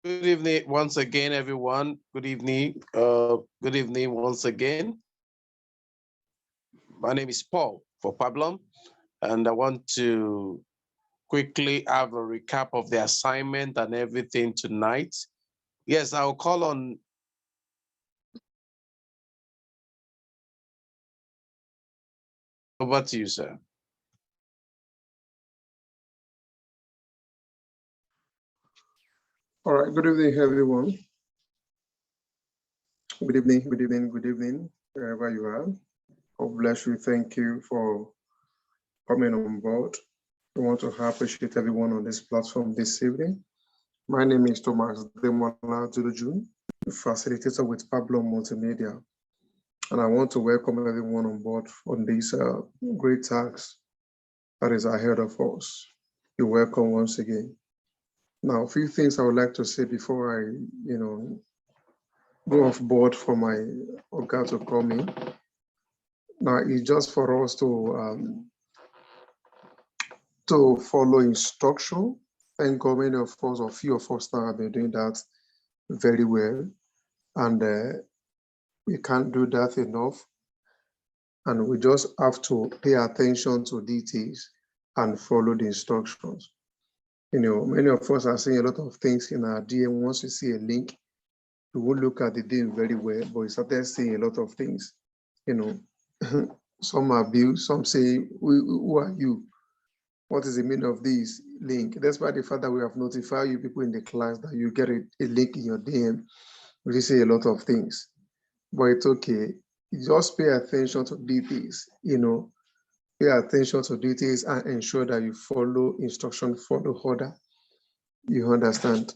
Good evening once again, everyone. Good evening. Good evening once again. My name is Paul for Pablum, and I want to quickly have a recap of the assignment and everything tonight. Yes, I'll call on. Over to you, sir. All right, good evening, everyone. Good evening, good evening, good evening, wherever you are. God bless you. Thank you for coming on board. I want to appreciate everyone on this platform this evening. My name is Thomas Demola Zulujun, facilitator with Pablum Multimedia. And I want to welcome everyone on board on this great task that is ahead of us. You're welcome once again. Now, a few things I would like to say before I, go off board for my Oga to come in. Now, it's just for us to follow instruction. Thank God many of us, or few of us now have been doing that very well. And we can't do that enough. And we just have to pay attention to details and follow the instructions. Many of us are seeing a lot of things in our DM. Once you see a link, you will look at the DM very well, but you started seeing a lot of things. Some abuse, some say, who are you? What is the meaning of this link? Despite the fact that we have notified you people in the class that you get a link in your DM, we say a lot of things, but it's okay. You just pay attention to details, pay attention to details and ensure that you follow instruction, follow order. You understand?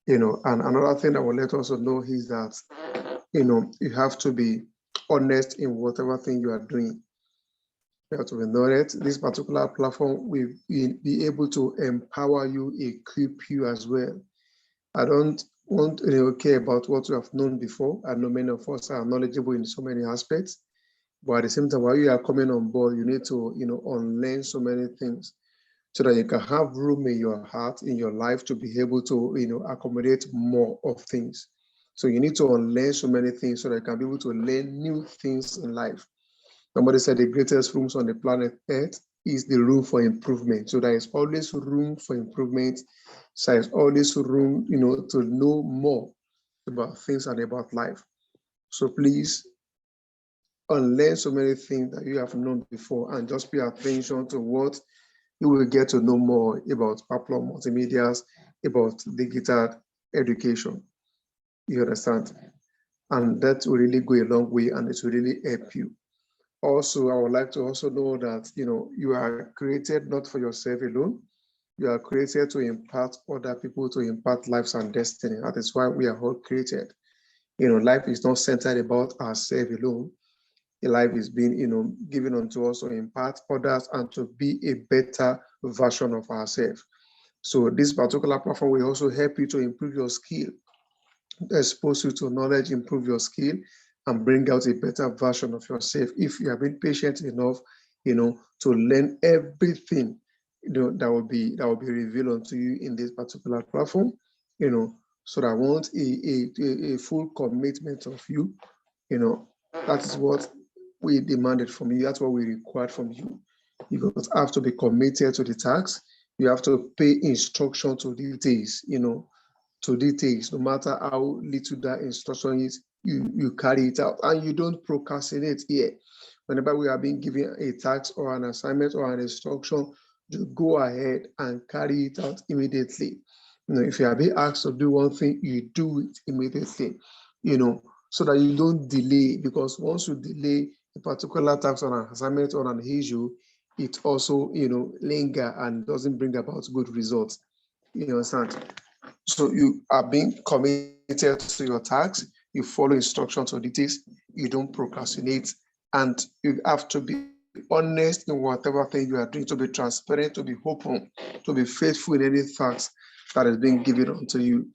And another thing I will let also know is that, you have to be honest in whatever thing you are doing. You have to be honest. This particular platform will be able to empower you, equip you as well. I don't want to care about what you have known before. I know many of us are knowledgeable in so many aspects, but at the same time, while you are coming on board, you need to, unlearn so many things so that you can have room in your heart, in your life to be able to, accommodate more of things. So you need to unlearn so many things so that you can be able to learn new things in life. Somebody said the greatest rooms on the planet Earth is the room for improvement. So there is always room for improvement. So there's always room, to know more about things and about life. So please unlearn so many things that you have known before and just pay attention to what you will get to know more about Pablum Multimedias, about digital education. You understand? And that will really go a long way and it will really help you. Also, I would like to also know that, you are created not for yourself alone. You are created to impact other people, to impact lives and destiny. That is why we are all created. Life is not centered about ourselves alone. Life is being, given unto us to impact others and to be a better version of ourselves. So this particular platform will also help you to improve your skill, expose you to knowledge, improve your skill, and bring out a better version of yourself. If you have been patient enough, to learn everything, that will be revealed unto you in this particular platform, so that I want a full commitment of you, that is what we demanded from you. That's what we required from you. You have to be committed to the task. You have to pay instruction to details, to details, no matter how little that instruction is, you carry it out and you don't procrastinate here. Whenever we are being given a task or an assignment or an instruction, you go ahead and carry it out immediately. If you are being asked to do one thing, you do it immediately, so that you don't delay, because once you delay a particular task or an assignment or an issue, it also, linger and doesn't bring about good results. You understand? So you are being committed to your task, you follow instructions or details, you don't procrastinate, and you have to be honest in whatever thing you are doing, to be transparent, to be open, to be faithful in any task that is being given unto you.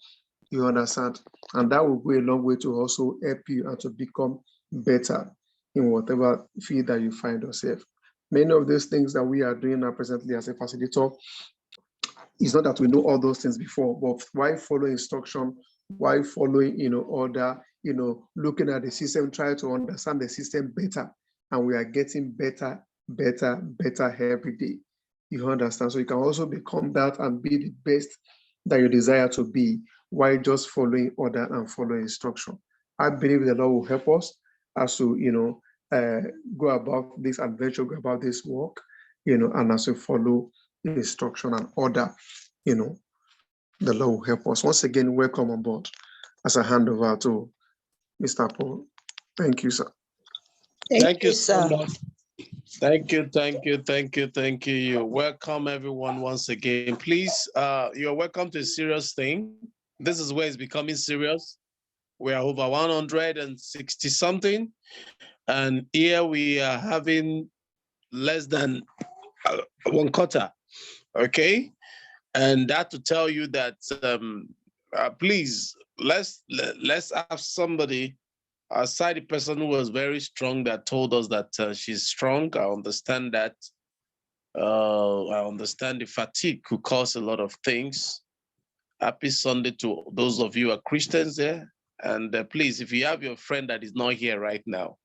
You understand? And that will go a long way to also help you and to become better in whatever field that you find yourself. Many of those things that we are doing now presently as a facilitator It's not that we know all those things before, but why follow instruction, why following, order, looking at the system, try to understand the system better. And we are getting better every day. You understand? So you can also become that and be the best that you desire to be while just following order and following instruction. I believe the Lord will help us as to, go about this adventure, go about this work, and as we follow instruction and order, the Lord will help us. Once again, welcome on board as I hand over to Mr. Paul. Thank you, sir. Thank you so much. Thank you. You're welcome, everyone, once again. Please, you're welcome to a serious thing. This is where it's becoming serious. We are over 160 something, and here we are having less than one quarter. Okay, and that to tell you that please let's have somebody aside the person who was very strong that told us that she's strong. I understand that. I understand the fatigue could cause a lot of things. Happy Sunday to those of you who are Christians there. And please, if you have your friend that is not here right now,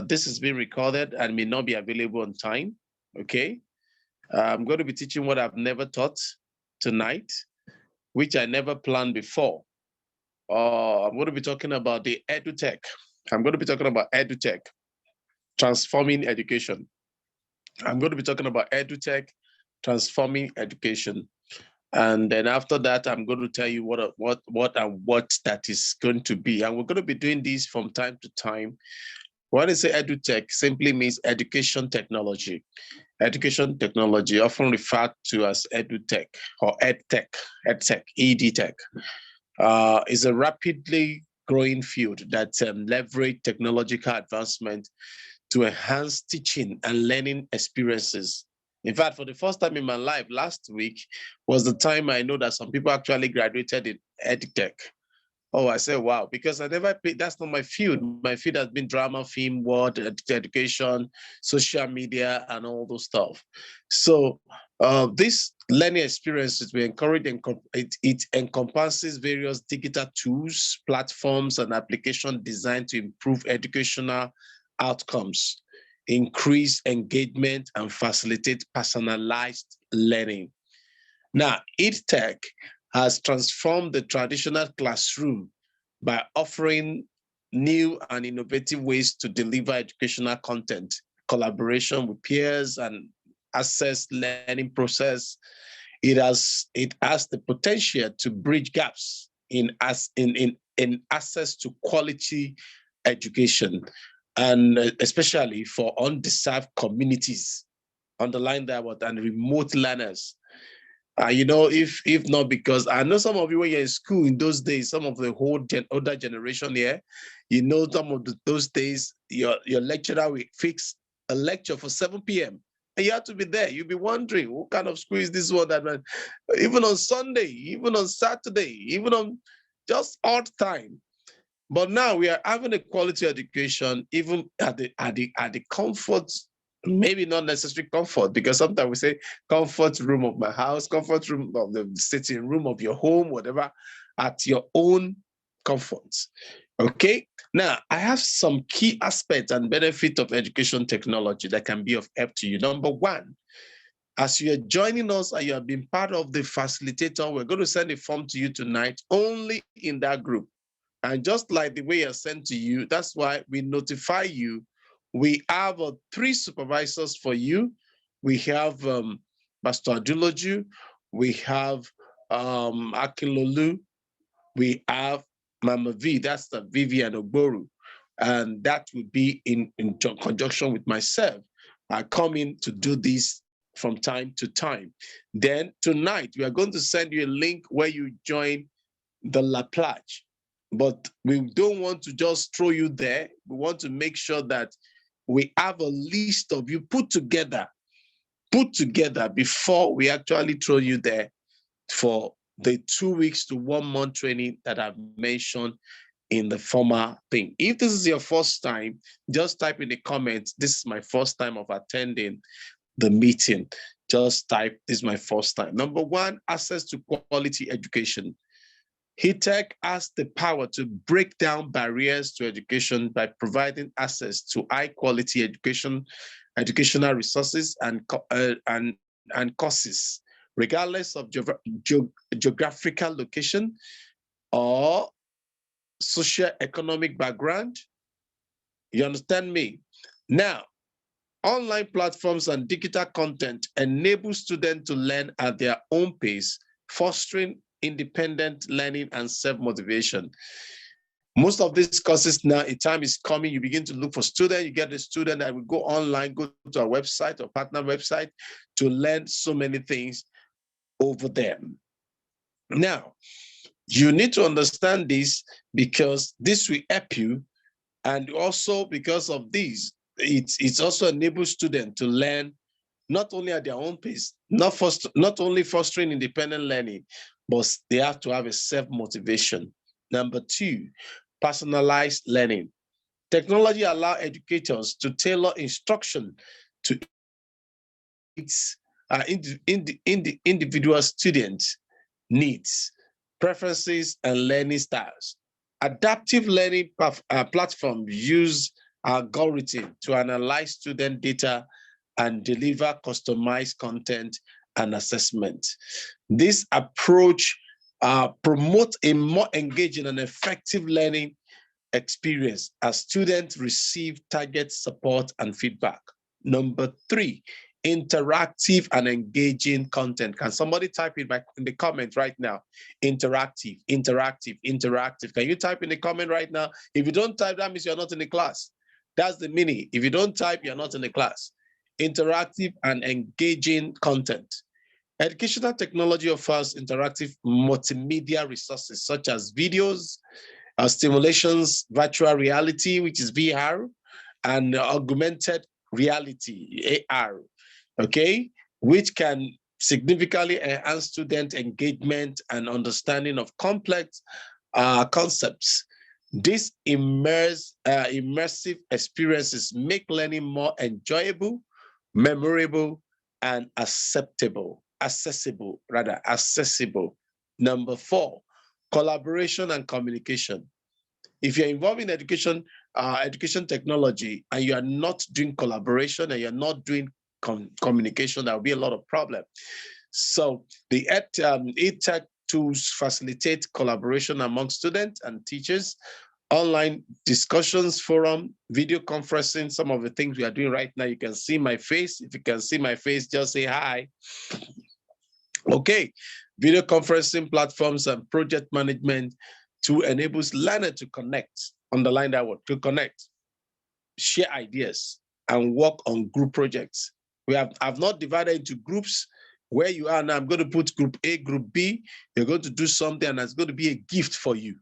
this is being recorded and may not be available on time. Okay. I'm going to be teaching what I've never taught tonight, which I never planned before. I'm going to be talking about the EduTech. I'm going to be talking about EduTech, transforming education. I'm going to be talking about EduTech, transforming education. And then after that, I'm going to tell you what that is going to be. And we're going to be doing this from time to time. When I say EduTech, simply means education technology. Education technology, often referred to as EduTech or EdTech, EdTech. Is a rapidly growing field that leverage technological advancement to enhance teaching and learning experiences. In fact, for the first time in my life, last week was the time I know that some people actually graduated in EdTech. Oh, I said, wow, because I never paid, that's not my field. My field has been drama, film, word, education, social media, and all those stuff. So this learning experiences we encourage, it encompasses various digital tools, platforms, and applications designed to improve educational outcomes, increase engagement, and facilitate personalized learning. Now, EdTech has transformed the traditional classroom by offering new and innovative ways to deliver educational content, collaboration with peers, and access learning process. It has the potential to bridge gaps in access to quality education, and especially for undeserved communities, underline that word, and remote learners. If not, because I know some of you when you're in school in those days, some of the older generation here, some of those days, your lecturer will fix a lecture for 7 p.m. and you have to be there. You'll be wondering, what kind of school is this one? That even on Sunday, even on Saturday, even on just odd time. But now we are having a quality education, even at the comfort, maybe not necessarily comfort, because sometimes we say comfort room of my house, comfort room of the sitting room of your home, whatever, at your own comfort. Okay. Now, I have some key aspects and benefits of education technology that can be of help to you. Number one, as you are joining us and you have been part of the facilitator, we're going to send a form to you tonight only in that group. And just like the way I sent to you, that's why we notify you. We have 3 supervisors for you. We have Pastor Aduloju, we have Akinlolu, we have Mama V, that's the Vivian Ogboru. And that will be in conjunction with myself. I come in to do this from time to time. Then tonight, we are going to send you a link where you join the La Plage. But we don't want to just throw you there. We want to make sure that we have a list of you put together before we actually throw you there for the 2 weeks to 1 month training that I've mentioned in the former thing. If this is your first time, just type in the comments, this is my first time of attending the meeting. Just type, this is my first time. Number one, access to quality education. HITEC has the power to break down barriers to education by providing access to high quality educational resources and courses, regardless of geographical location or socio-economic background. You understand me? Now, online platforms and digital content enable students to learn at their own pace, fostering independent learning and self-motivation. Most of these courses now, a time is coming, you begin to look for students, you get a student that will go online, go to a website or partner website to learn so many things over them. Now, you need to understand this because this will help you, and also because of this, it's also enables students to learn not only at their own pace, not only fostering independent learning, but they have to have a self-motivation. Number two, personalized learning. Technology allows educators to tailor instruction to its individual students' needs, preferences, and learning styles. Adaptive learning platforms use algorithms to analyze student data and deliver customized content and assessment. This approach promotes a more engaging and effective learning experience as students receive target support and feedback. Number three, interactive and engaging content. Can somebody type it back in the comment right now? Interactive, interactive, interactive. Can you type in the comment right now? If you don't type, that means you're not in the class. That's the meaning. If you don't type, you're not in the class. Interactive and engaging content. Educational technology offers interactive multimedia resources such as videos, stimulations, virtual reality, which is VR, and augmented reality, AR, okay, which can significantly enhance student engagement and understanding of complex concepts. These immersive experiences make learning more enjoyable, memorable, and accessible. Number four, collaboration and communication. If you're involved in education technology, and you are not doing collaboration and you're not doing communication, there will be a lot of problem. So the EdTech tools facilitate collaboration among students and teachers, online discussions, forum, video conferencing, some of the things we are doing right now. You can see my face. If you can see my face, just say hi. Okay, video conferencing platforms and project management to enables learners to connect, underline that word, to connect, share ideas, and work on group projects. I've not divided into groups. Where you are now, I'm going to put group A, group B. You're going to do something, and it's going to be a gift for you.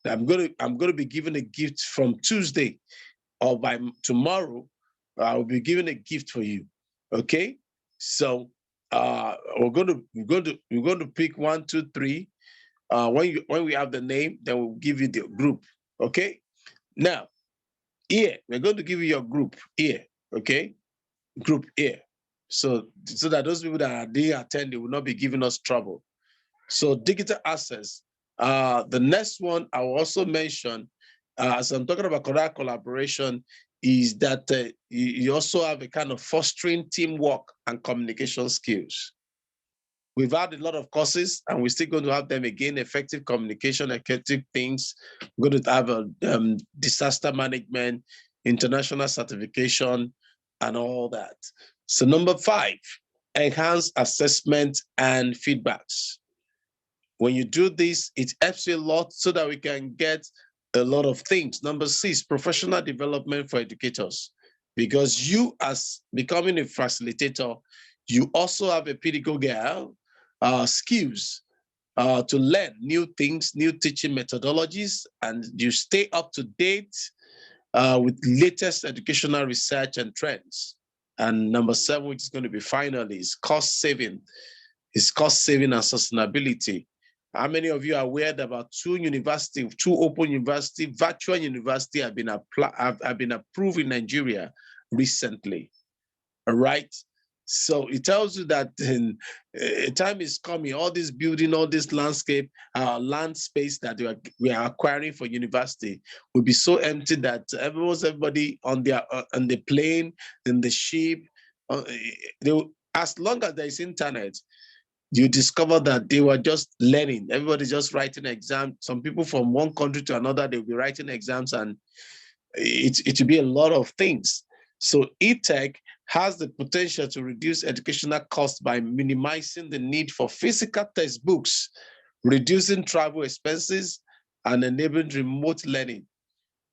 I'm going to be giving a gift from Tuesday, or by tomorrow. I'll be giving a gift for you. Okay, so we're going to pick 1, 2, 3. When we have the name, then we'll give you the group. Okay. Now, here we're going to give you your group here. Okay, group here. So that those people that are there attend, they will not be giving us trouble. So digital access. The next one I will also mention, as I'm talking about collaboration, is that you also have a kind of fostering teamwork and communication skills. We've had a lot of courses, and we're still going to have them again. Effective communication, effective things. We're going to have a disaster management, international certification, and all that. So number 5, enhance assessment and feedbacks. When you do this, it helps you a lot so that we can get a lot of things. Number 6, professional development for educators. Because you, as becoming a facilitator, you also have a pedagogical skills to learn new things, new teaching methodologies, and you stay up to date with latest educational research and trends. And number 7, which is going to be finally, is cost saving. It's cost saving and sustainability. How many of you are aware that about 2 open university, virtual university have been approved in Nigeria recently? All right. So it tells you that time is coming, all this building, all this landscape, land space that we are acquiring for university will be so empty that everybody on the plane, in the ship, as long as there is internet, you discover that they were just learning. Everybody's just writing exams. Some people from one country to another, they'll be writing exams, and it will be a lot of things. So e-tech has the potential to reduce educational costs by minimizing the need for physical textbooks, reducing travel expenses, and enabling remote learning.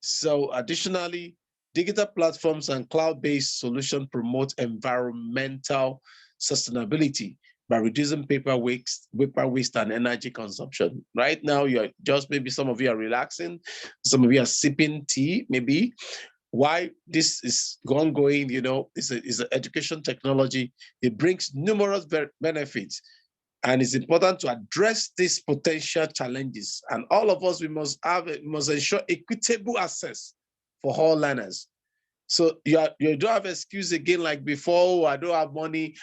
So additionally, digital platforms and cloud-based solutions promote environmental sustainability by reducing paper waste and energy consumption. Right now, you're just, maybe some of you are relaxing, some of you are sipping tea, maybe. Why this is ongoing, is an education technology. It brings numerous benefits, and it's important to address these potential challenges. And all of us, we must ensure equitable access for all learners. So you don't have excuse again like before, I don't have money,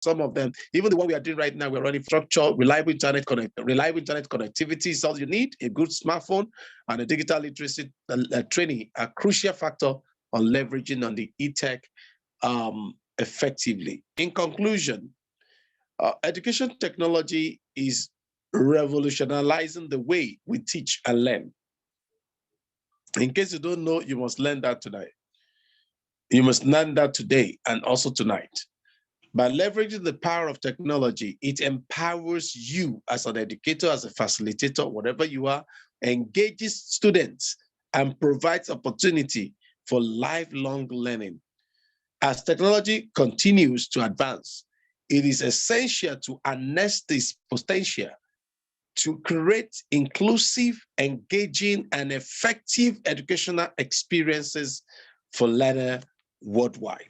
some of them, even the one we are doing right now, we're running structure, reliable internet connectivity is all you need. A good smartphone and a digital literacy training are crucial factor on leveraging on the e-tech effectively. In conclusion, education technology is revolutionizing the way we teach and learn. In case you don't know, you must learn that tonight. You must learn that today and also tonight. By leveraging the power of technology, it empowers you as an educator, as a facilitator, whatever you are, engages students and provides opportunity for lifelong learning. As technology continues to advance, it is essential to harness this potential to create inclusive, engaging, and effective educational experiences for learners worldwide.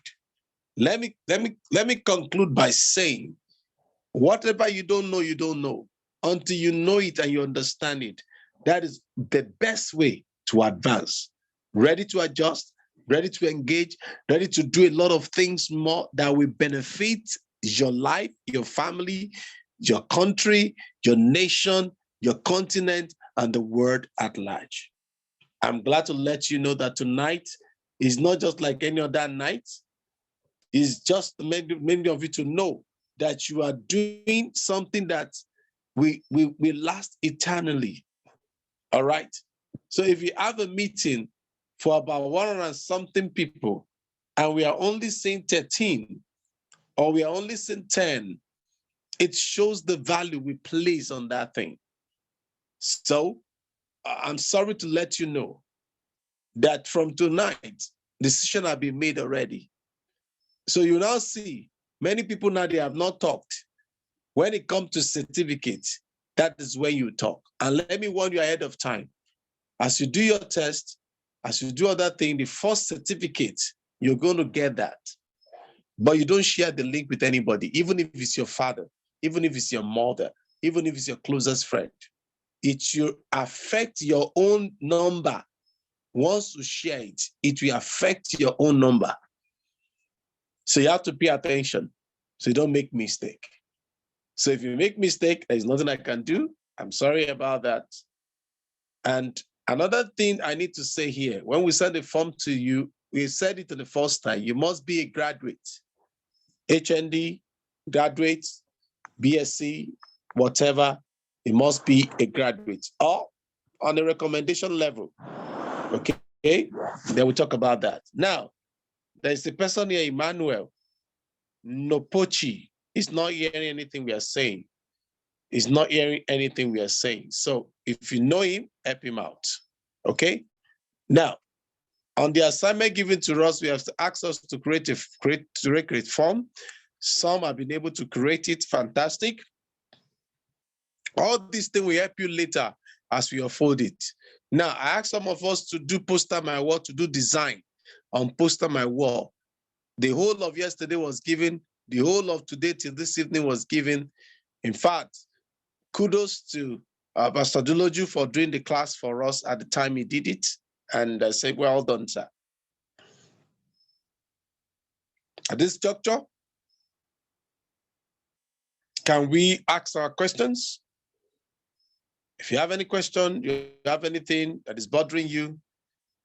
Let me conclude by saying, whatever you don't know, you don't know. Until you know it and you understand it, that is the best way to advance. Ready to adjust, ready to engage, ready to do a lot of things more that will benefit your life, your family, your country, your nation, your continent, and the world at large. I'm glad to let you know that tonight is not just like any other night. It's just many of you to know that you are doing something that we last eternally. All right. So if you have a meeting for about 100 and something people, and we are only seeing 13, or we are only seeing 10, it shows the value we place on that thing. So I'm sorry to let you know that from tonight, decision has been made already. So you now see many people now, they have not talked. When it comes to certificates, that is when you talk. And let me warn you ahead of time. As you do your test, as you do other things, the first certificate, you're going to get that. But you don't share the link with anybody, even if it's your father, even if it's your mother, even if it's your closest friend. It will affect your own number. Once you share it, it will affect your own number. So you have to pay attention so you don't make mistake. So if you make mistake, there's nothing I can do. I'm sorry about that. And another thing I need to say here, when we send the form to you, we said it the first time, you must be a graduate. HND, graduate, BSc, whatever, it must be a graduate or on a recommendation level. Okay, then we talk about that. Now, there's a person here, Emmanuel Nopochi. He's not hearing anything we are saying. He's not hearing anything we are saying. So if you know him, help him out. Okay? Now, on the assignment given to us, we have to ask us to create a form. Some have been able to create it. Fantastic. All these things will help you later as we unfold it. Now, I asked some of us to do poster my wall, to do design on poster my wall. The whole of yesterday was given. The whole of today till this evening was given. In fact, kudos to Pastor Duloju for doing the class for us at the time he did it. And say, well done, sir. At this juncture, can we ask our questions? If you have any question, you have anything that is bothering you,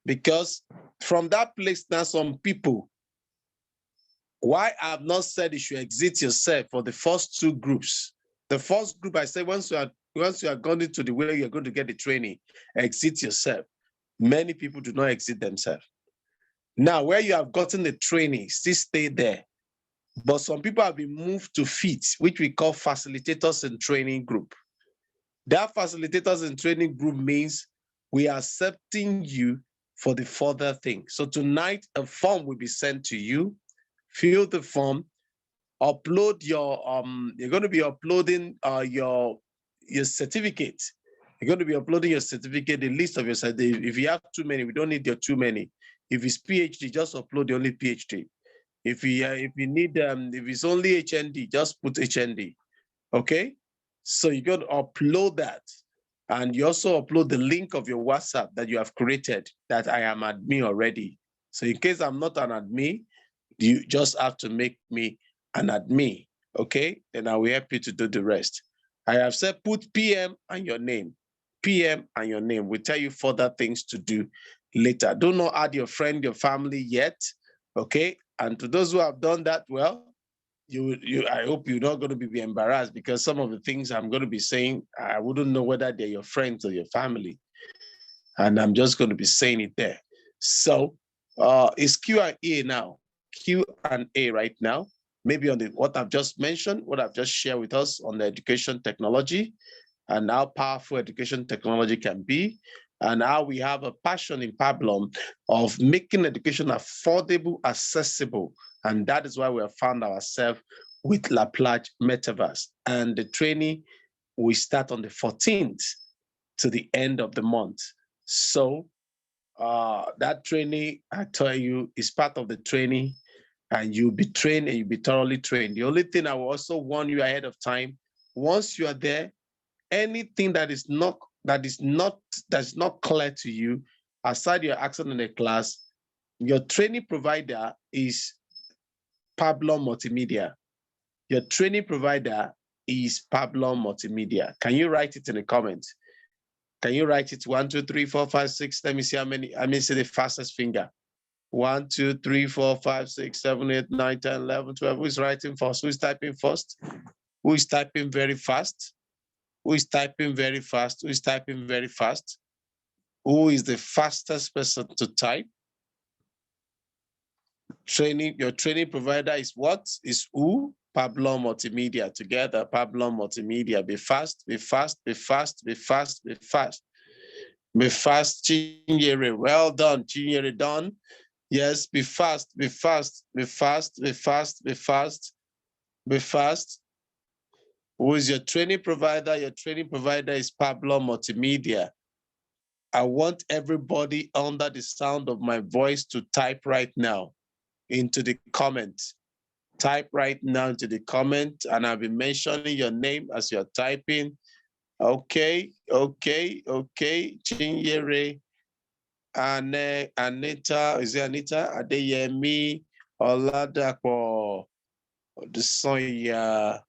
because from that place now, some people, why I have not said you should exit yourself for the first two groups. The first group, I said, once you are going into the way you're going to get the training, exit yourself. Many people do not exit themselves. Now, where you have gotten the training, still stay there. But some people have been moved to FIT, which we call facilitators in training group. That facilitators in training group means we are accepting you for the further thing. So tonight, a form will be sent to you. Fill the form, upload your, you're going to be uploading your certificate. You're going to be uploading your certificate, the list of your certificate. If you have too many, we don't need your too many. If it's PhD, just upload the only PhD. If you need, if it's only HND, just put HND, okay? So you got to upload that. And you also upload the link of your WhatsApp that you have created, that I am admin already. So in case I'm not an admin, you just have to make me an admin, okay? Then I will help you to do the rest. I have said put PM and your name. PM and your name. We'll tell you further things to do later. Do not add your friend, your family yet, okay? And to those who have done that, well, I hope you're not going to be embarrassed, because some of the things I'm going to be saying, I wouldn't know whether they're your friends or your family. And I'm just going to be saying it there. So it's Q&A now. Q&A right now. Maybe on what I've just mentioned, what I've just shared with us on the education technology, and how powerful education technology can be, and how we have a passion in Pablum of making education affordable, accessible. And that is why we have found ourselves with La Plage Metaverse. And the training will start on the 14th to the end of the month. So that training, I tell you, is part of the training, and you'll be trained and you'll be thoroughly trained. The only thing I will also warn you ahead of time, once you are there, anything that's not clear to you, aside your accent in the class, your training provider is Pablum Multimedia. Your training provider is Pablum Multimedia. Can you write it in the comments? Can you write it 1, 2, 3, 4, 5, 6? Let me see how many. Let me see the fastest finger. 1, 2, 3, 4, 5, 6, 7, 8, 9, 10, 11, 12. Who is writing first? Who is typing first? Who is typing very fast? Who is typing very fast? Who is typing very fast? Who is the fastest person to type? Your training provider is what? Is who? Pablum Multimedia. Together, Pablum Multimedia. Be fast, be fast, be fast, be fast, be fast. Be fast, Chinyere. Well done, Chinyere, done. Yes, be fast, be fast, be fast, be fast, be fast, be fast. Who is your training provider? Your training provider is Pablum Multimedia. I want everybody under the sound of my voice to type right now into the comments. Type right now into the comment, and I'll be mentioning your name as you're typing. Okay, okay, okay. Chinyere, Anita, is it Anita? Adeyemi, Oladapo, Desoya,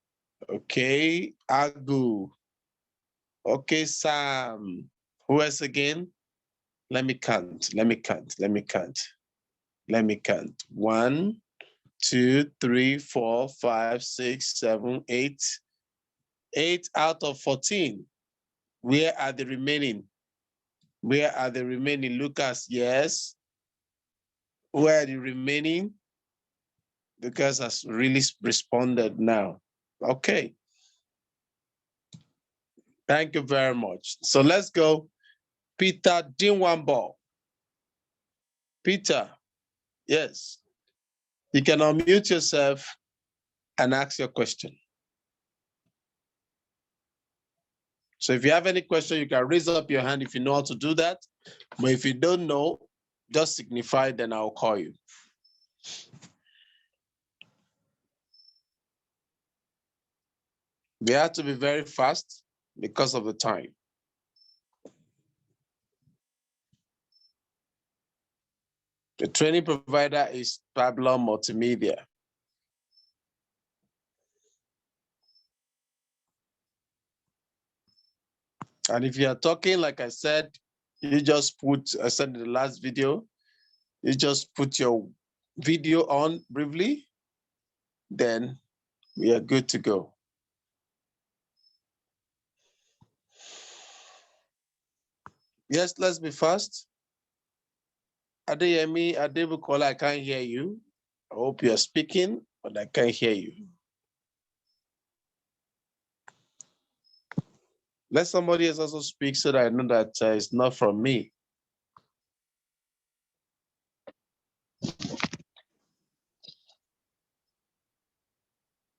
okay, Agu, okay, Sam. Who else again? Let me count. Let me count. Let me count. Let me count. 1, 2, 3, 4, 5, 6, 7, 8. 8 out of 14. Where are the remaining? Where are the remaining? Lucas, yes. Where are the remaining? Lucas has really responded now. Okay. Thank you very much. So let's go. Peter Dinwambo. Peter, yes. You can unmute yourself and ask your question. So if you have any question, you can raise up your hand if you know how to do that. But if you don't know, just signify, then I'll call you. We have to be very fast because of the time. The training provider is Pablum Multimedia. And if you are talking, like I said, you just put, I said in the last video, you just put your video on briefly, then we are good to go. Yes, let's be fast. Adeyemi, Adebukola, I can't hear you. I hope you're speaking, but I can't hear you. Let somebody else also speak so that I know that it's not from me.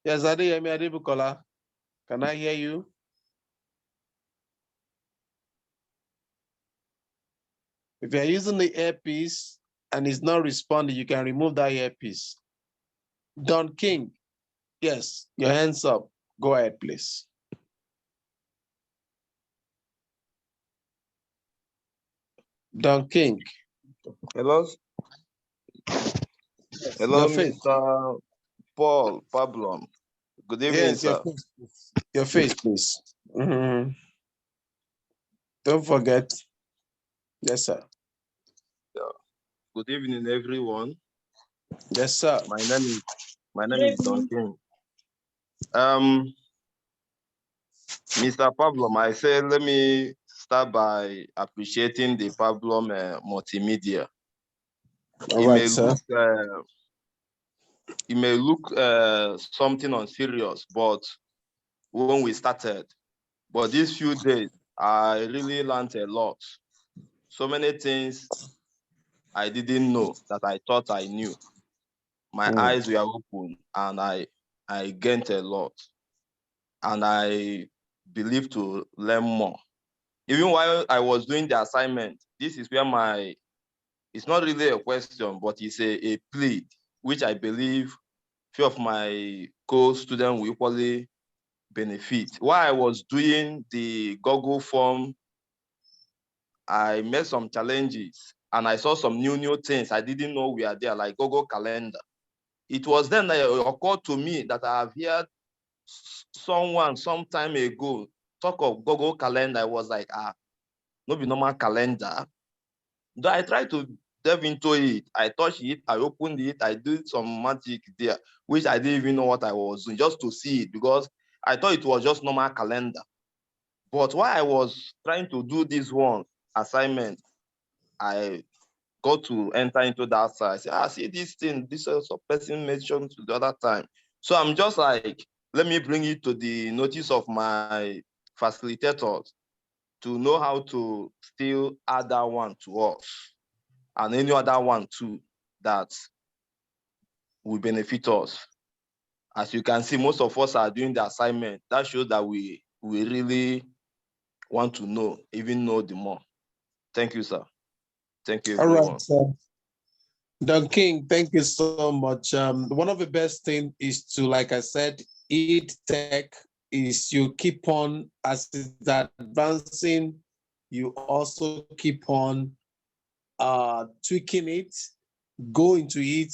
Yes, Adeyemi, Adebukola, can I hear you? If you're using the earpiece and it's not responding, you can remove that earpiece. Don King, yes, your hands up. Go ahead, please. Don King. Hello. Hello, Your face. Mr. Paul Pablum. Good evening, Yes, sir. your face, please. Don't forget. Yes, sir. Yeah. Good evening, everyone. Yes, sir. My name is Don King. Mr. Pablum, I say let me start by appreciating the Pablum Multimedia. All right, sir. It may look something unserious, but when we started, but these few days, I really learned a lot. So many things I didn't know that I thought I knew. My eyes were open and I gained a lot. And I believe to learn more. Even while I was doing the assignment, this is where it's not really a question, but it's a plea, which I believe few of my co-students will equally benefit. While I was doing the Google form, I met some challenges and I saw some new things I didn't know were there, like Google Calendar. It was then that it occurred to me that I have heard someone some time ago talk of Google Calendar. I was like, no be normal calendar. Though I tried to delve into it, I touched it, I opened it, I did some magic there, which I didn't even know what I was doing, just to see it, because I thought it was just normal calendar. But while I was trying to do this one assignment, I got to enter into that side. I said, see this thing, this person mentioned to the other time. So I'm just like, let me bring it to the notice of my facilitators to know how to still add that one to us and any other one too that will benefit us. As you can see, most of us are doing the assignment. That shows that we really want to know, even know the more. Thank you, sir. Thank you, everyone. All right, sir. Don King, thank you so much. One of the best things is to, like I said, eat tech is you keep on, as it's advancing, you also keep on tweaking it, go into it,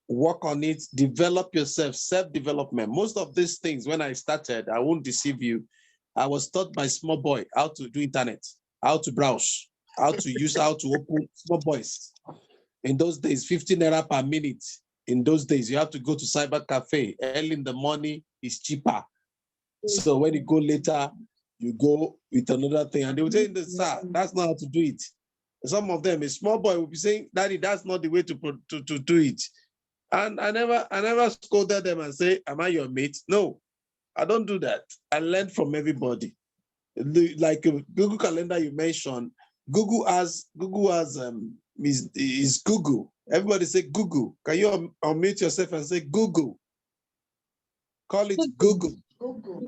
work on it, develop yourself, self-development. Most of these things, when I started, I won't deceive you, I was taught by small boy how to do internet, how to browse, how to open small boys. In those days, 15 naira per minute. In those days, you have to go to cyber cafe. Early in the morning is cheaper. So when you go later, you go with another thing. And they will tell you, sir, that's not how to do it. Some of them, a small boy will be saying, Daddy, that's not the way to do it. And I never scolded them and say, am I your mate? No, I don't do that. I learn from everybody. Like Google Calendar you mentioned, Google has is Google. Everybody say Google. Can you unmute yourself and say Google? Call it Google. Google.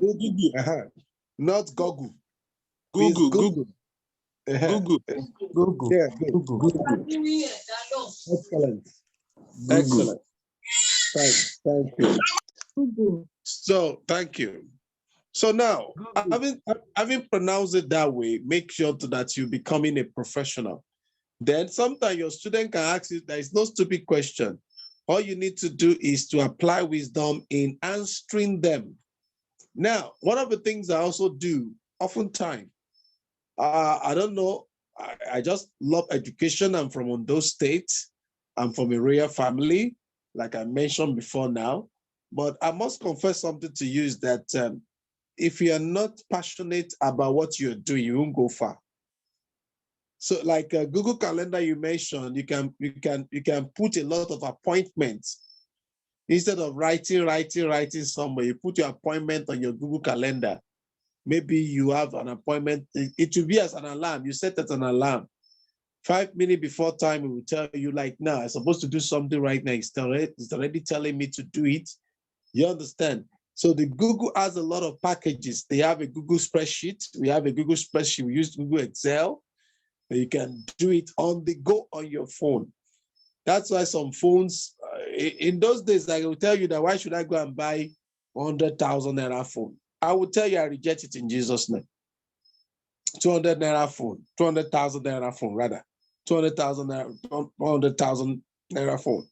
Not Google. Google. Google. Google. Google. Yeah, Google. Google. Excellent. Google. Excellent. Thank you. Google. So thank you. So now, having pronounced it that way, make sure that you're becoming a professional. Then sometimes your student can ask you, there is no stupid question. All you need to do is to apply wisdom in answering them. Now, one of the things I also do oftentimes, I don't know, I just love education. I'm from Ondo State. I'm from a royal family, like I mentioned before now. But I must confess something to you is that if you are not passionate about what you're doing, you won't go far. So like Google Calendar you mentioned, you can put a lot of appointments. Instead of writing somewhere, you put your appointment on your Google Calendar. Maybe you have an appointment. It will be as an alarm. You set it as an alarm. 5 minutes before time, it will tell you like, now I'm supposed to do something right now. It's already telling me to do it. You understand? So the Google has a lot of packages. They have a Google spreadsheet. We have a Google spreadsheet. We use Google Excel. You can do it on the go on your phone. That's why some phones, in those days, I will tell you that why should I go and buy 100,000 naira phone? I will tell you I reject it in Jesus' name. 200 naira phone, 200,000 naira phone, rather. 200,000 naira, 100,000 naira phone.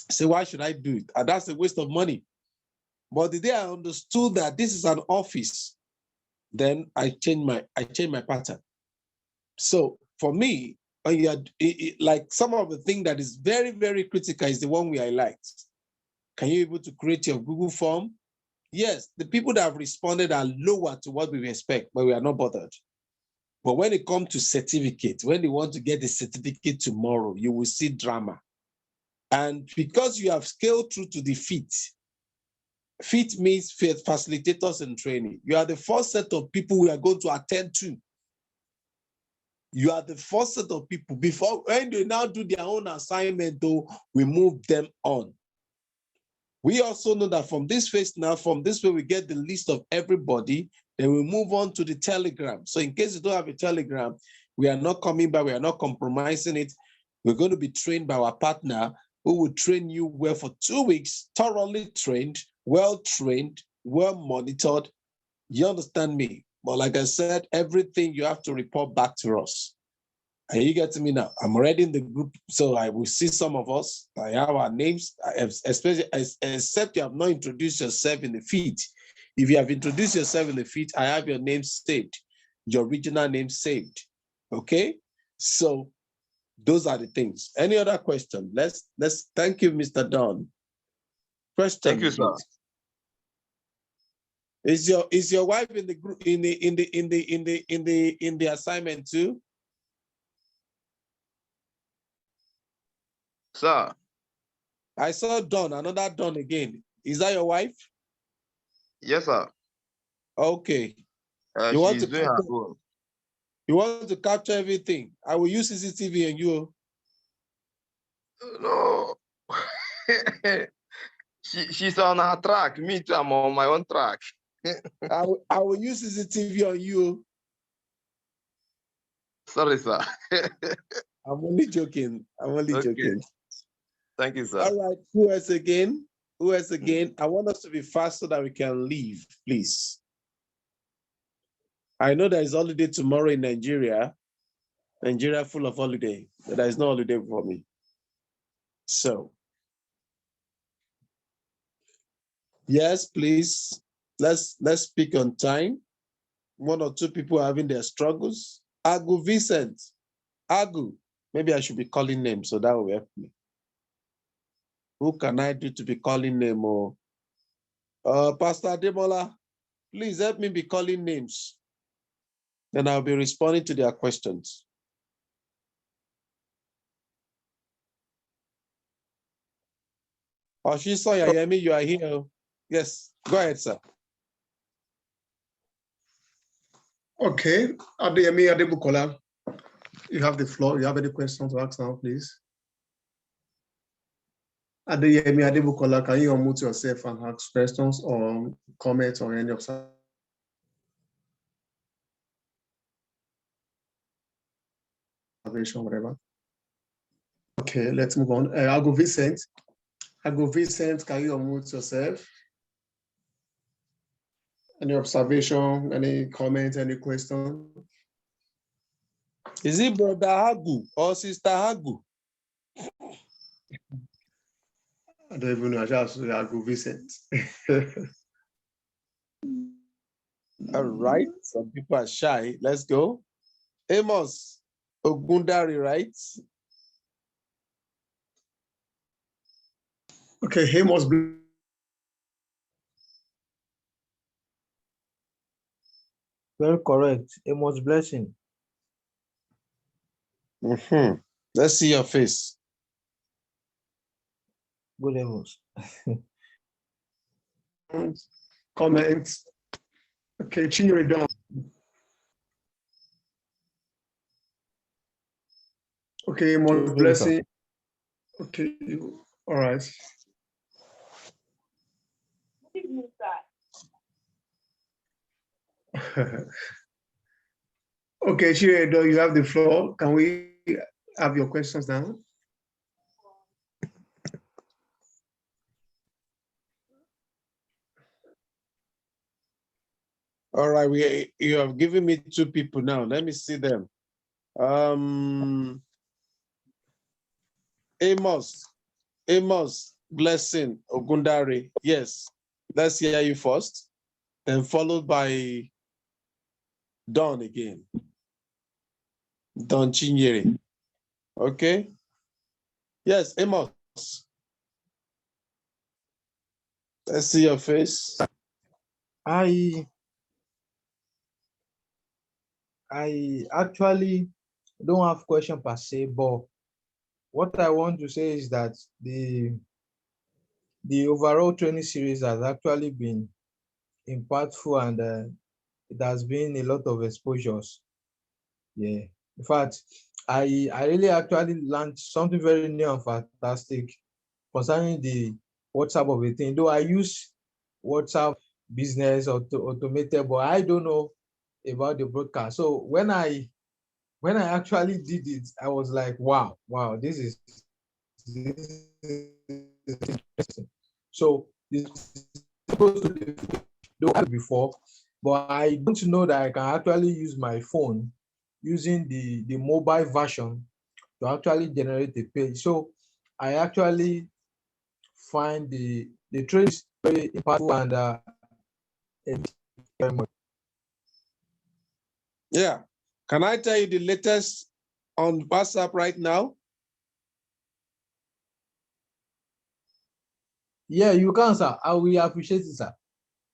So why should I do it? And that's a waste of money. But the day I understood that this is an office, then I changed my pattern. So for me, like some of the thing that is very, very critical is the one we highlight. Can you be able to create your Google form? Yes, the people that have responded are lower to what we expect, but we are not bothered. But when it comes to certificate, when they want to get the certificate tomorrow, you will see drama. And because you have scaled through to the FIT means facilitators and training. You are the first set of people we are going to attend to. You are the first set of people. Before, when they now do their own assignment, though, we move them on. We also know that from this phase now, from this way, we get the list of everybody, then we move on to the Telegram. So in case you don't have a Telegram, we are not coming back, we are not compromising it. We're going to be trained by our partner who will train you well for 2 weeks, thoroughly trained, well monitored. You understand me? But like I said, everything you have to report back to us. Are you getting me now? I'm already in the group, so I will see some of us. I have our names, especially except you have not introduced yourself in the feed. If you have introduced yourself in the feed, I have your name saved, your original name saved. Okay, so those are the things. Any other question? Let's thank you, Mr. Don. Question. Thank you, sir. Is your wife in the group in the assignment too? Sir. I saw Don, another Don again. Is that your wife? Yes, sir. Okay. You want to capture everything. I will use CCTV and you. No. She's on her track. Me too, I'm on my own track. I will use CCTV on you. Sorry, sir. I'm only joking. Joking. Thank you, sir. All right. Who else again? I want us to be fast so that we can leave, please. I know there is holiday tomorrow in Nigeria. Nigeria full of holiday, but there is no holiday for me. So, yes, please. Let's speak on time. 1 or 2 people are having their struggles. Agu Vincent. Agu. Maybe I should be calling names, so that will help me. Who can I do to be calling name? Or Pastor Ademola, please help me be calling names. Then I'll be responding to their questions. Oshiso Yayemi, you are here. Yes, go ahead, sir. Okay, Adeyemi Adebukola, you have the floor. You have any questions to ask now, please? Adeyemi Adebukola, can you unmute yourself and ask questions or comments or any observation, whatever? Okay, let's move on. Agu Vincent, can you unmute yourself? Any observation, any comment, any question? Is it Brother Hagu or Sister Hagu? I don't even know. I just Hagu Vincent. All right. Some people are shy. Let's go. Amos Ogundari, right? Okay, Amos. Very correct. Amos Blessing. Let's see your face. Good Amos. Comments. Okay, Chinyere down. Okay, Amos Blessing. Okay, all right. Okay, Chinyere, you have the floor. Can we have your questions now? All right, you have given me 2 people now. Let me see them. Amos Blessing Ogundari. Yes, let's hear you first, then followed by Don again. Don Chinyere. Okay. Yes, Amos. Let's see your face. I actually don't have question per se, but what I want to say is that the overall training series has actually been impactful, and it has been a lot of exposures. Yeah. In fact, I really actually learned something very new and fantastic concerning the WhatsApp of a thing. Though I use WhatsApp business or automated, but I don't know about the broadcast. So when I actually did it, I was like, wow, this is interesting. So this goes to the before, but I don't know that I can actually use my phone using the mobile version to actually generate a page. So I actually find the trace very impactful and very much. Yeah. Can I tell you the latest on WhatsApp right now? Yeah, you can, sir. I will appreciate it, sir.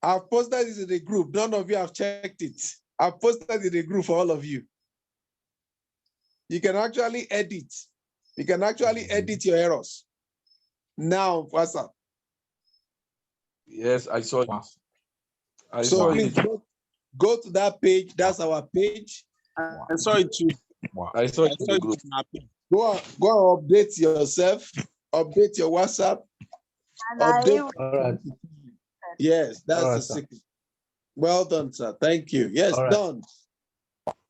I've posted this in the group. None of you have checked it. I've posted it in the group for all of you. You can actually edit. You can actually edit your errors. Now, WhatsApp. Yes, I saw it. I So saw please it. go to that page. That's our page. I saw it too. I saw it in the group. Go and update yourself. Update your WhatsApp. Update. All right. Yes, that's All right, the sir. secret. Well done, sir. Thank you. Yes, All right. done.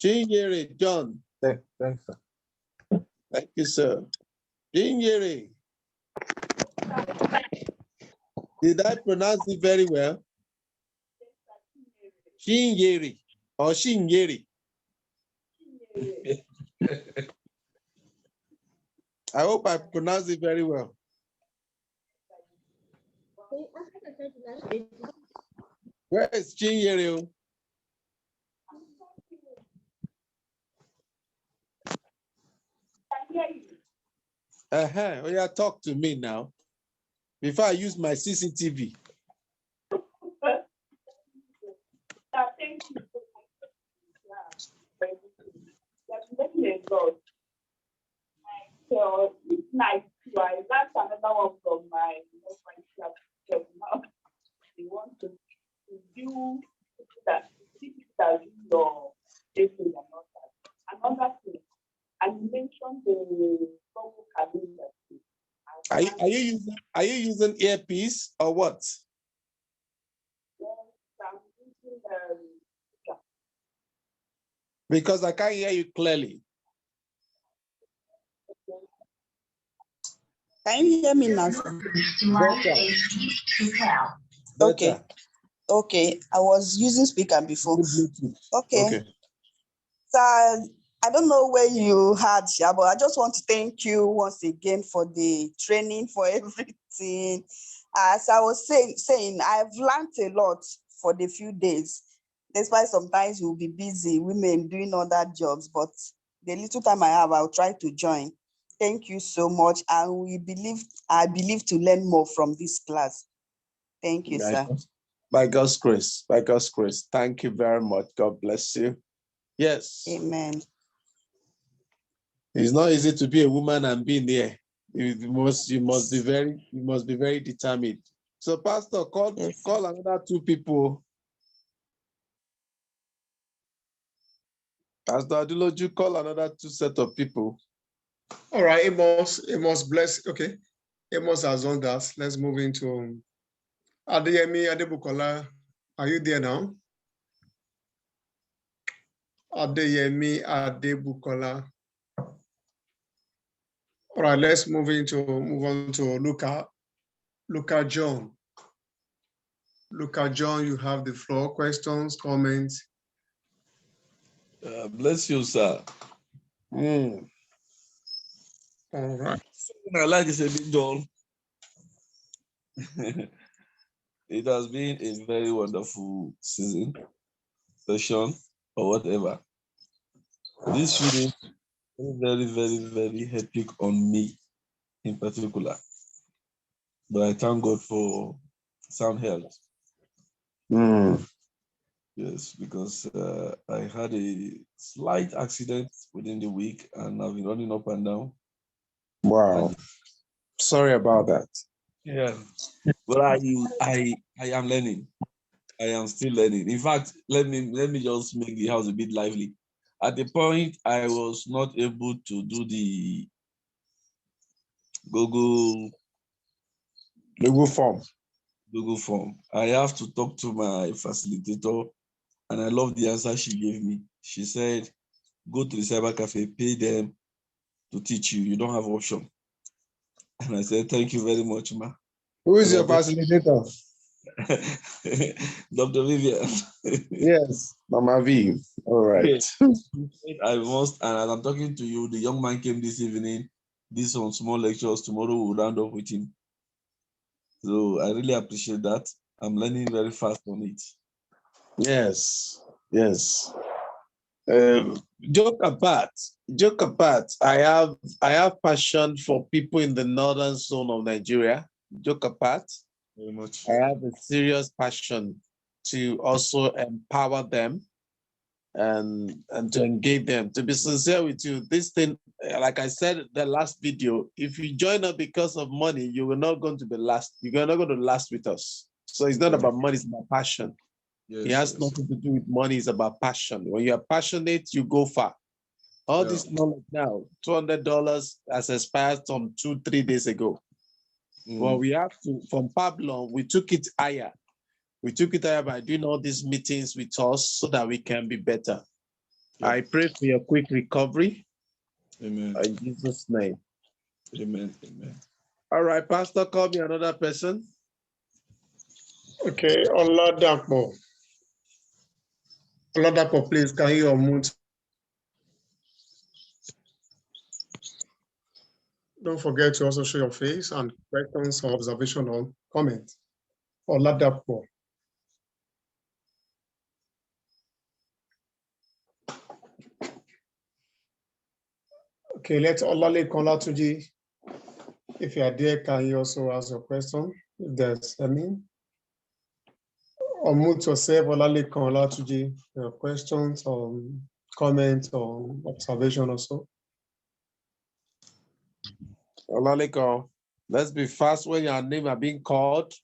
Chinyere, John. Thanks, sir. Thank you, sir. Chinyere. Did I pronounce it very well? Chinyere or Chinyere? I hope I pronounced it very well. Where is Chinyere? Oh yeah, talk to me now. Before I use my CCTV. So it's nice. Right? That's another one from my friendship. Now they want to do that your safety and all that. Another thing, and you mentioned the Google calendar. Are you using earpiece or what? Because I can't hear you clearly. Can you hear me now? Better. Okay. I was using speaker before. Okay. So I don't know where you had, but I just want to thank you once again for the training, for everything. As I was saying, I've learned a lot for the few days. Despite sometimes we'll be busy, women doing other jobs, but the little time I have, I'll try to join. Thank you so much. And I believe to learn more from this class. Thank you, sir. By God's grace, by God's grace. Thank you very much. God bless you. Yes. Amen. It's not easy to be a woman and be in there. You must be very determined. So, Pastor, call another two people. Pastor Aduloju, call another two set of people. All right, Amos bless. Okay, Amos has done that. Let's move into Adeyemi Adebukola. Are you there now? Adeyemi Adebukola. All right, let's move on to Luca John. Luca John, you have the floor. Questions, comments. Bless you, sir. All right. I like this a bit, John. It has been a very wonderful session, or whatever. This few days very, very, very hectic on me in particular. But I thank God for sound health. Yes, because I had a slight accident within the week and I've been running up and down. Wow. Sorry about that. Yeah. But I am learning. I am still learning. In fact, let me just make the house a bit lively. At the point I was not able to do the Google form. I have to talk to my facilitator, and I love the answer she gave me. She said, go to the cyber cafe, pay them to teach you. You don't have option. And I said, thank you very much, ma. Who is your facilitator? Dr. Vivian. Yes, Mama V. All right. I must, and as I'm talking to you, the young man came this evening, did some small lectures. Tomorrow we'll round up with him. So I really appreciate that. I'm learning very fast on it. Yes. Joke apart, I have passion for people in the northern zone of Nigeria. Joke apart, very much. I have a serious passion to also empower them and to engage them. To be sincere with you, this thing, like I said the last video, if you join us because of money, you are not going to be last. You're not going to last with us. So it's not about money, it's about passion. Yes, it has nothing to do with money, it's about passion. When you are passionate, you go far. All this knowledge now, $200 has expired some 2-3 days ago. Well, we have to, from Pablum, we took it higher. We took it higher by doing all these meetings with us so that we can be better. I pray for your quick recovery. Amen. In Jesus' name. Amen. All right, Pastor, call me another person. Okay, Oladapo. Oladapo, please, can you unmute? Don't forget to also show your face and questions or observation or comment. Oladapo. Okay, let's Olale Kolatuji. If you are there, can you also ask your question? If there's any. Unmute yourself, Olale Kolatuji, your questions or comments or observation also. Olaleko, let's be fast when your name are being called.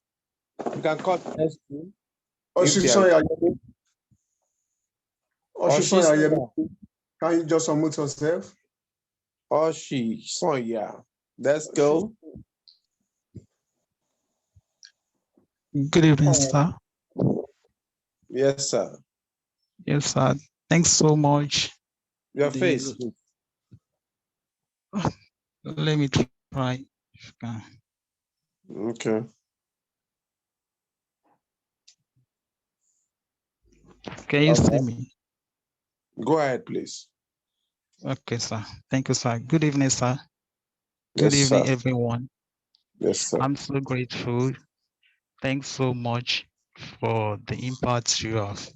You can call next name. Can you just unmute yourself? Sonya. Let's go. Good evening, sir. Yes, sir. Yes, sir. Thanks so much. Your face. Let me try. Okay. Can you see me? Go ahead, please. Okay, sir. Thank you, sir. Good evening, sir. Good Yes, evening, sir. everyone. Yes, sir. I'm so grateful. Thanks so much for the impact you have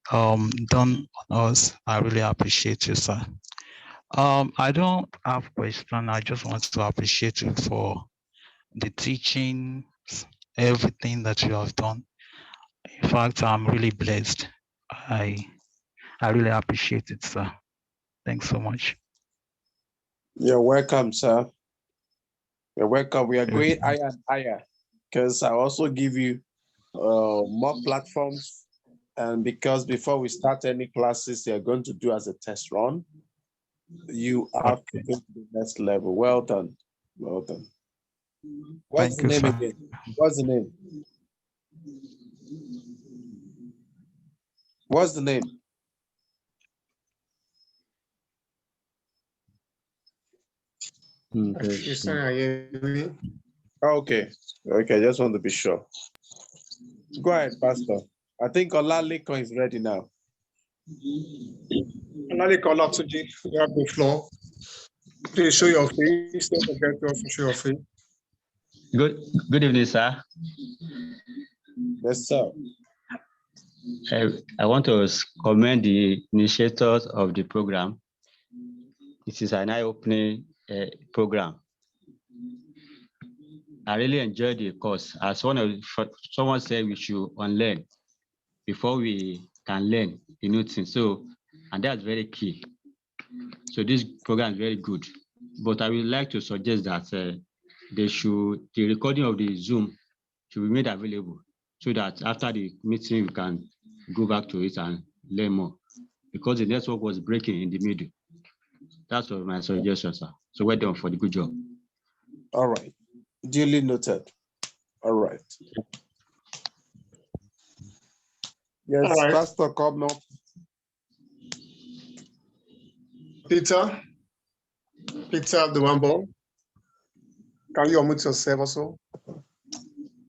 done on us. I really appreciate you, sir. I don't have question. I just want to appreciate you for the teaching, everything that you have done. In fact, I'm really blessed. I really appreciate it, sir. Thanks so much. You're welcome, sir. You're welcome. We are You're going welcome. higher and higher because I also give you more platforms. And because before we start any classes, you're going to do as a test run, you have to Okay. go to the next level. Well done. Well done. What's Thank the you, name sir. again? What's the name? What's the name? Okay. Okay, I just want to be sure. Go ahead, Pastor. I think Olaleko is ready now. Olaleko Olatunji, you have the floor. Please show your face. Don't forget to also show your face. Good evening, sir. Yes, sir. I want to commend the initiators of the program. It is an eye-opening program. I really enjoyed the course. As someone said, we should unlearn before we can learn a new thing. So, and that's very key. So this program is very good. But I would like to suggest that the recording of the Zoom should be made available so that after the meeting, we can go back to it and learn more, because the network was breaking in the middle. That's what my suggestion, sir. So well done for the good job. All right. Duly noted. All right. Yes, All right. Pastor, come up. Peter, the one ball. Can you unmute yourself also?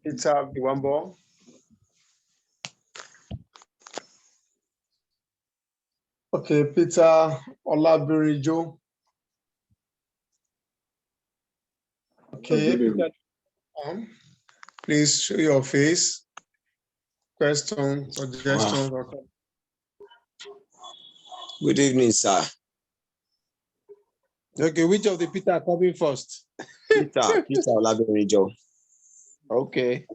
Peter, the one ball. Okay, Peter Olabirijo. Okay, Peter, please show your face. Questions, suggestions. Wow. Good evening, sir. Okay, which of the Peter are coming first? Peter Olabirijo. Okay.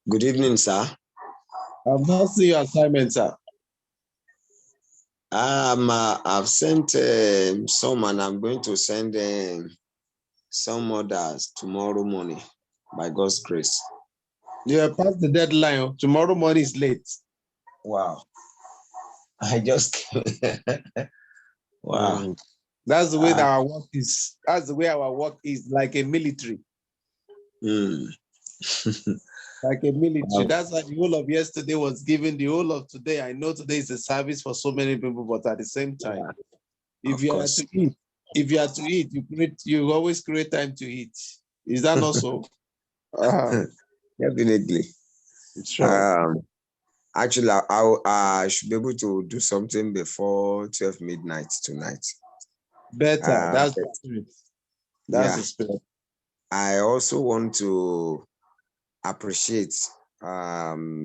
Good evening, sir. I've not seen your assignment, sir. I've sent some, and I'm going to send some others tomorrow morning, by God's grace. You have passed the deadline. Tomorrow morning is late. Wow. I just wow. That's the way that our work is. That's the way our work is, like a military. Like a military. Wow. That's why the whole of yesterday was given. The whole of today. I know today is a service for so many people, but at the same time, if you are to eat, you always create time to eat. Is that not so? Definitely. Sure. Actually, I should be able to do something before 12 midnight tonight. Better. That's the spirit. That's the spirit. I also want to appreciate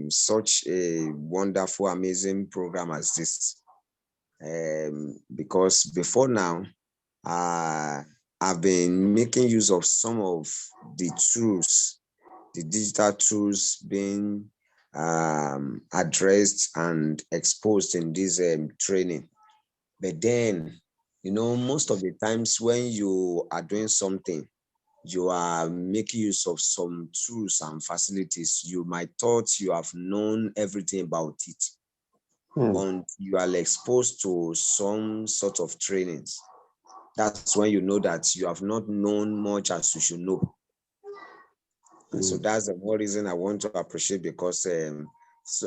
such a wonderful, amazing program as this. Because before now, I've been making use of some of the tools, the digital tools being addressed and exposed in this training. But then, most of the times when you are doing something, you are making use of some tools and facilities. You might thought you have known everything about it. When you are exposed to some sort of trainings, that's when you know that you have not known much as you should know. And so that's the more reason I want to appreciate, because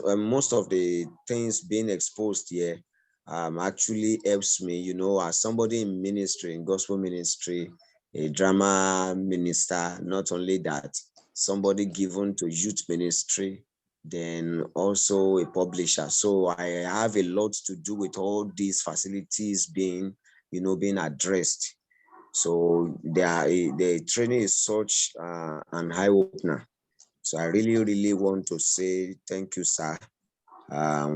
most of the things being exposed here actually helps me, as somebody in ministry, in gospel ministry, a drama minister, not only that, somebody given to youth ministry, then also a publisher. So I have a lot to do with all these facilities being, being addressed. So the training is such an eye opener. So I really, really want to say thank you, sir,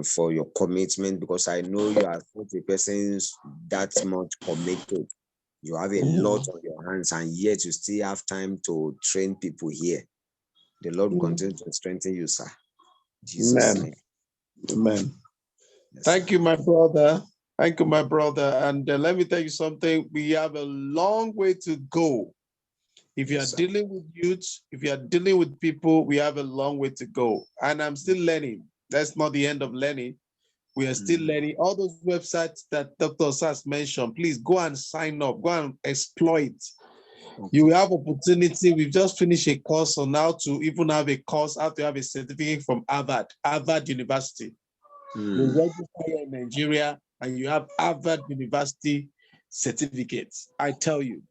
for your commitment, because I know you are such a person that much committed. You have a lot on your hands, and yet you still have time to train people here. The Lord will continue to strengthen you, sir. Jesus' name. Amen. Yes, Thank you, my brother. Thank you, my brother. And let me tell you something. We have a long way to go. If you are dealing with youth, if you are dealing with people, we have a long way to go. And I'm still learning. That's not the end of learning. We are still learning. All those websites that Dr. Sass mentioned, please go and sign up, go and exploit. You will have opportunity. We've just finished a course on how to even have a course, how to have a certificate from Harvard University. You register here in Nigeria and you have Harvard University certificates, I tell you.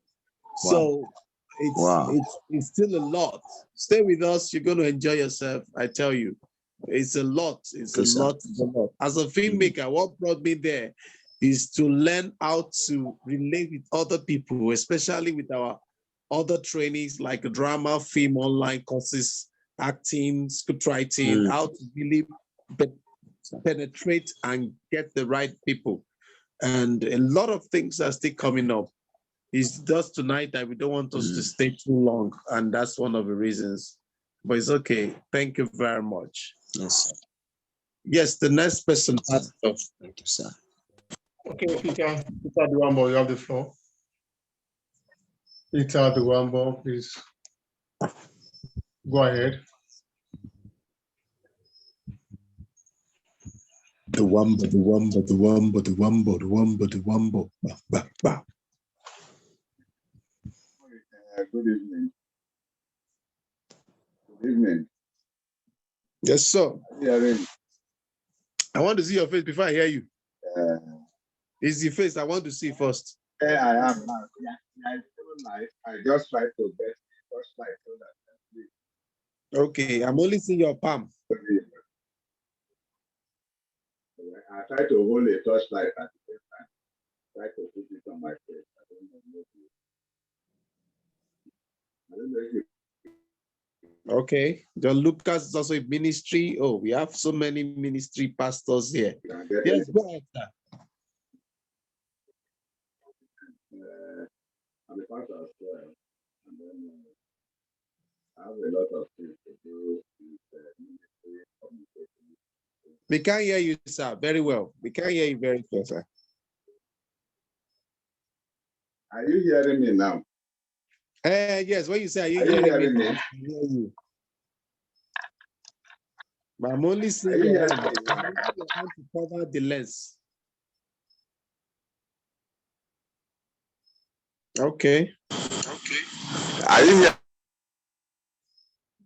So it's still a lot. Stay with us. You're going to enjoy yourself. I tell you, it's a lot. It's a lot. As a filmmaker, what brought me there is to learn how to relate with other people, especially with our other trainings like drama, film, online courses, acting, script writing, how to really penetrate and get the right people. And a lot of things are still coming up. It's just tonight that we don't want us to stay too long, and that's one of the reasons. But it's okay. Thank you very much. Yes. Yes, the next person. Thank you, sir. Okay, Peter Duambo, you have the floor. Peter Duambo, please go ahead. The Wumbo. Bah, bah. Good evening. Good evening. Yes, sir. I want to see your face before I hear you. It's the face I want to see first. Yeah, I am now. I just try to get first light so that. Okay, I'm only seeing your palm. I try to hold a torchlight at the same time. Try to put it on my face. I don't know if you. Okay, John Lucas is also a ministry. Oh, we have so many ministry pastors here. Yes, go ahead, sir. I'm a pastor as well, and then I have a lot of things to do with ministry communication. We can't hear you, sir, very well. We can't hear you very well, sir. Are you hearing me now? Yes, when you say, are you hearing me? I hear you. But I'm only seeing your hand. Your hand to cover the lens. Okay. Are you here?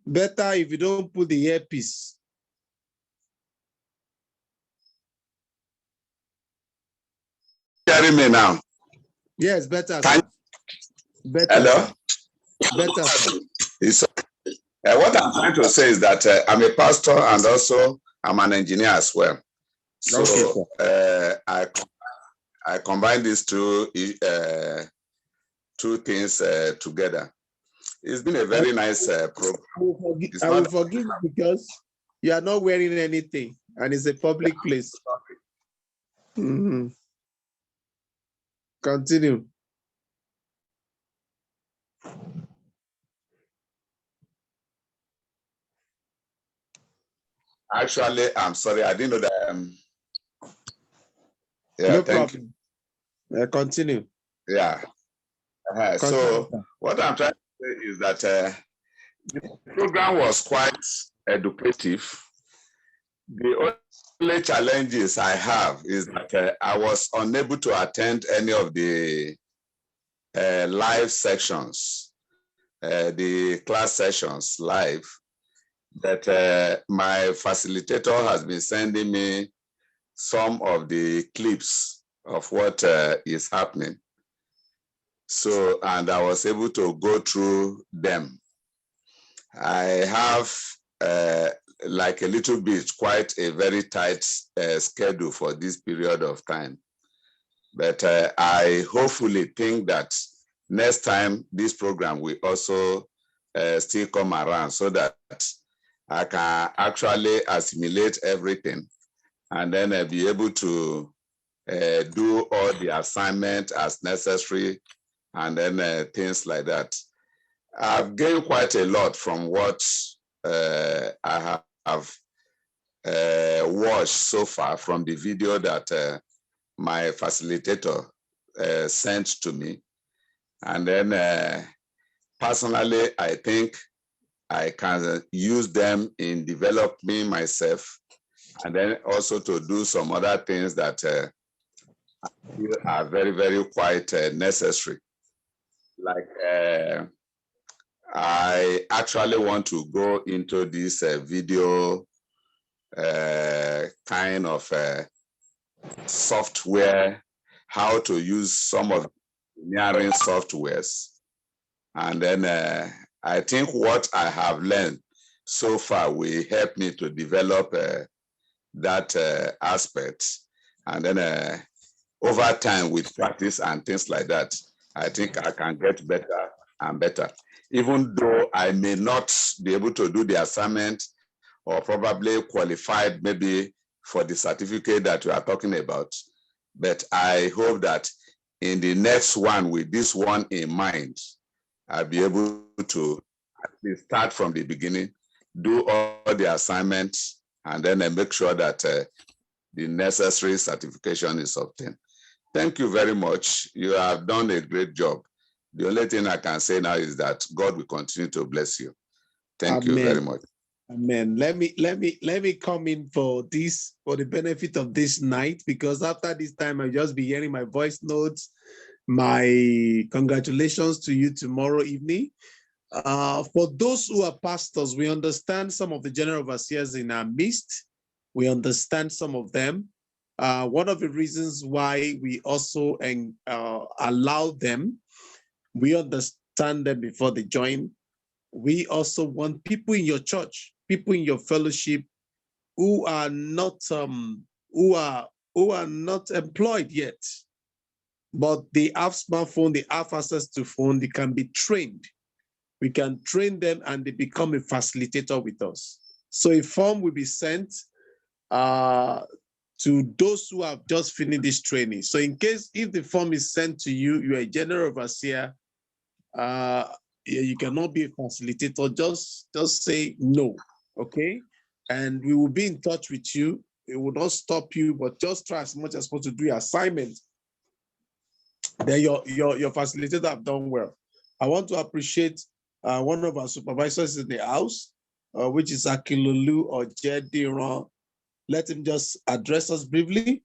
Better if you don't put the earpiece. Hearing me now? Yes, better. Sir. Better. Hello? Sir. Better. Sir. What I'm trying to say is that I'm a pastor and also I'm an engineer as well. So okay, I combine these two things together. It's been a very nice program. I will forgive you because you are not wearing anything and it's a public place. Continue. Actually, I'm sorry, I didn't know that. Yeah, no thank problem. You. Continue. Yeah. So what I'm trying to say is that the program was quite educative. The only challenges I have is that I was unable to attend any of the live sections, the class sessions live, that my facilitator has been sending me some of the clips of what is happening. So, and I was able to go through them. I have like a little bit, quite a very tight schedule for this period of time. But I hopefully think that next time this program will also still come around so that I can actually assimilate everything and then be able to do all the assignment as necessary and then things like that. I've gained quite a lot from what I have watched so far from the video that my facilitator sent to me. And then personally, I think I can use them in developing myself and then also to do some other things that I feel are very, very quite necessary. Like I actually want to go into this video kind of software, how to use some of engineering softwares. And then I think what I have learned so far will help me to develop that aspect. And then over time with practice and things like that, I think I can get better and better. Even though I may not be able to do the assignment or probably qualified maybe for the certificate that we are talking about, but I hope that in the next one with this one in mind, I'll be able to at least start from the beginning, do all the assignments, and then make sure that the necessary certification is obtained. Thank you very much. You have done a great job. The only thing I can say now is that God will continue to bless you. Thank you very much. Amen. Let me come in for this, for the benefit of this night, because after this time I'll just be hearing my voice notes. My congratulations to you tomorrow evening. For those who are pastors, we understand some of the general overseers in our midst. We understand some of them. One of the reasons why we also allow them, we understand them before they join. We also want people in your church, people in your fellowship who are not employed yet, but they have smartphone, they have access to phone, they can be trained. We can train them and they become a facilitator with us. So a form will be sent to those who have just finished this training. So in case if the form is sent to you, you're a general overseer, you cannot be a facilitator, just say no, okay? And we will be in touch with you. It will not stop you, but just try as much as possible to do your assignment. Then your facilitator have done well. I want to appreciate one of our supervisors in the house, which is Akilulu or Jediron. Let him just address us briefly.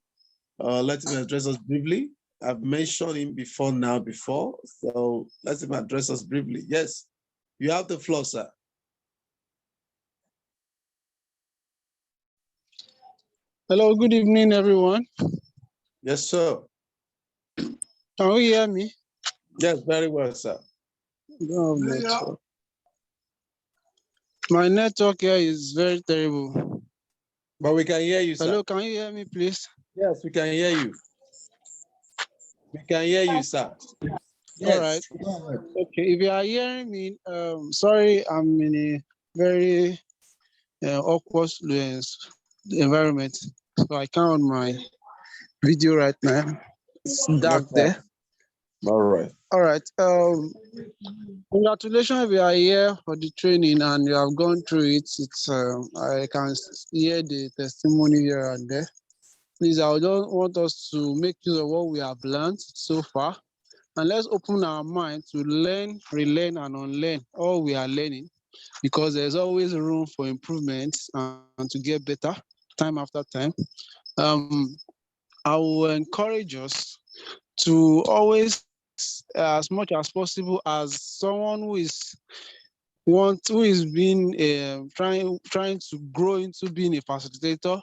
I've mentioned him before, so let him address us briefly. Yes, you have the floor, sir. Hello, good evening, everyone. Yes, sir. Can you hear me? Yes, very well, sir. My network here is very terrible. But we can hear you, sir. Hello, can you hear me, please? Yes, we can hear you. We can hear you, sir. Yes. All right. Okay, if you are hearing me, sorry, I'm in a very awkward environment, so I can't on my video right now. It's dark there. All right. All right. Congratulations if you are here for the training and you have gone through it. It's I can hear the testimony here and there. Please, I don't want us to make use of what we have learned so far. And let's open our mind to learn, relearn, and unlearn all we are learning, because there's always room for improvement and to get better time after time. I will encourage us to always, as much as possible, as someone who is being trying to grow into being a facilitator,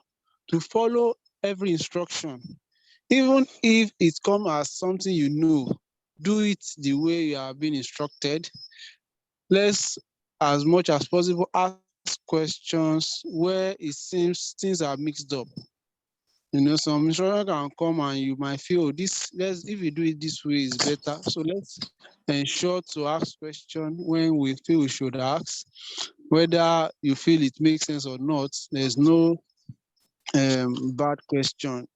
to follow every instruction, even if it comes as something you know. Do it the way you are being instructed. Let's, as much as possible, ask questions where it seems things are mixed up. Some instructor can come and you might feel, oh, if you do it this way is better. So let's ensure to ask questions when we feel we should ask. Whether you feel it makes sense or not, there's no bad question.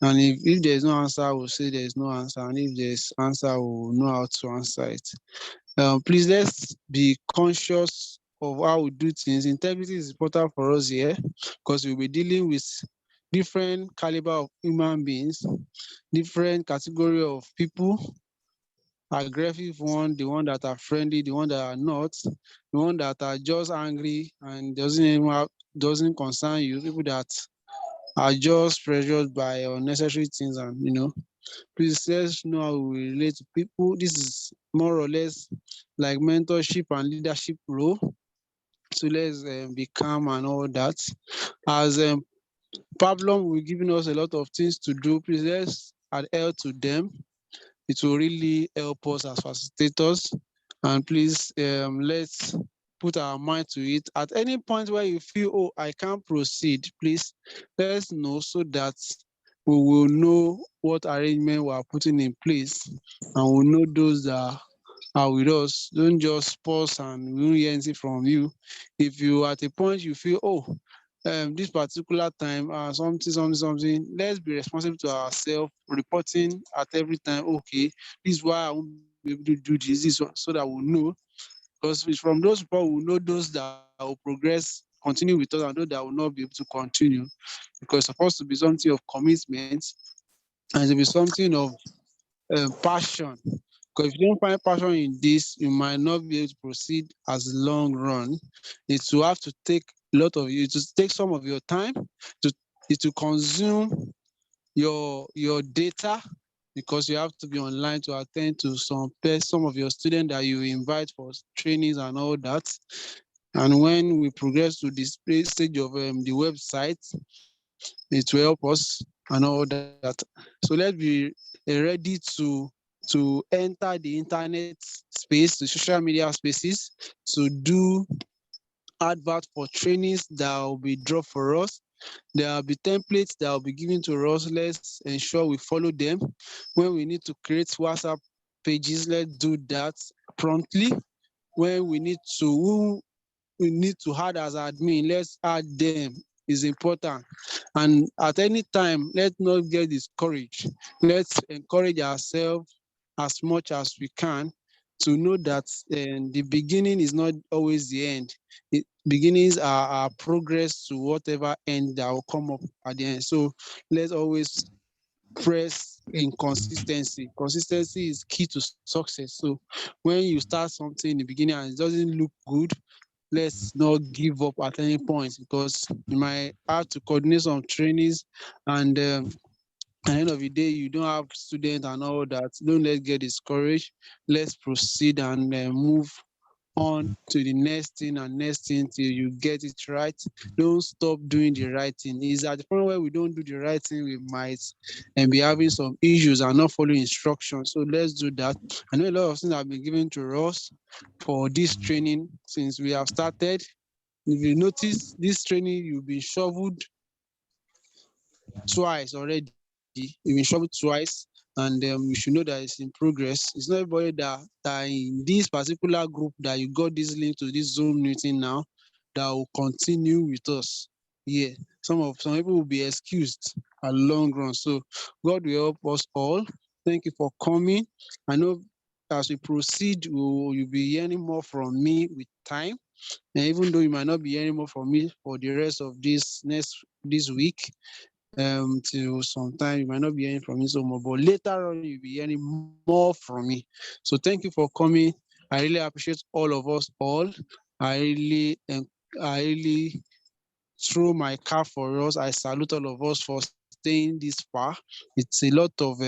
And if there's no answer, we'll say there's no answer. And if there's answer, we'll know how to answer it. Please, let's be conscious of how we do things. Integrity is important for us here because we'll be dealing with different caliber of human beings, different category of people, aggressive one, the one that are friendly, the one that are not, the one that are just angry and doesn't concern you, people that are just pressured by unnecessary things. And please let's know how we relate to people. This is more or less like mentorship and leadership role. So let's be calm and all that. As Pablum will giving us a lot of things to do, please let's adhere to them. It will really help us as facilitators. And please let's put our mind to it. At any point where you feel, oh, I can't proceed, please let us know so that we will know what arrangement we are putting in place and we'll know those that are with us. Don't just pause and we won't hear anything from you. If you at a point you feel, oh, this particular time, something, let's be responsible to ourselves, reporting at every time, okay, this is why I won't be able to do this one, so that we'll know. Because it's from those people, we'll know those that will progress, continue with us, and those that will not be able to continue. Because it's supposed to be something of commitment and to be something of passion. Because if you don't find passion in this, you might not be able to proceed as long run. It will have to take a lot of you, to take some of your time, to consume your data, because you have to be online to attend to some of your students that you invite for trainings and all that. And when we progress to this stage of the website, it will help us and all that. So let's be ready to enter the internet space, the social media spaces, to do advert for trainings that will be dropped for us. There will be templates that will be given to us. Let's ensure we follow them. When we need to create WhatsApp pages, let's do that promptly. When we need to add as admin, let's add them. Is important. And at any time, let's not get discouraged. Let's encourage ourselves as much as we can to know that the beginning is not always the end. Beginnings are progress to whatever end that will come up at the end. So let's always press in consistency. Consistency is key to success. So when you start something in the beginning and it doesn't look good, let's not give up at any point, because you might have to coordinate some trainings and at the end of the day, you don't have students and all that. Don't let's get discouraged. Let's proceed and move on to the next thing and next thing till you get it right. Don't stop doing the right thing. It's at the point where we don't do the right thing, we might be having some issues and not following instructions. So let's do that. I know a lot of things have been given to us for this training since we have started. If you notice, this training, you've been shoveled twice already. You've been shoveled twice, and you should know that it's in progress. It's not everybody that in this particular group that you got this link to this Zoom meeting now that will continue with us. Yeah, some people will be excused at long run. So God will help us all. Thank you for coming. I know as we proceed, you'll be hearing more from me with time. And even though you might not be hearing more from me for the rest of this week, till sometime you might not be hearing from me so much, but later on you'll be hearing more from me. So thank you for coming. I really appreciate all of us all. I really throw my cap for us. I salute all of us for staying this far. It's a lot of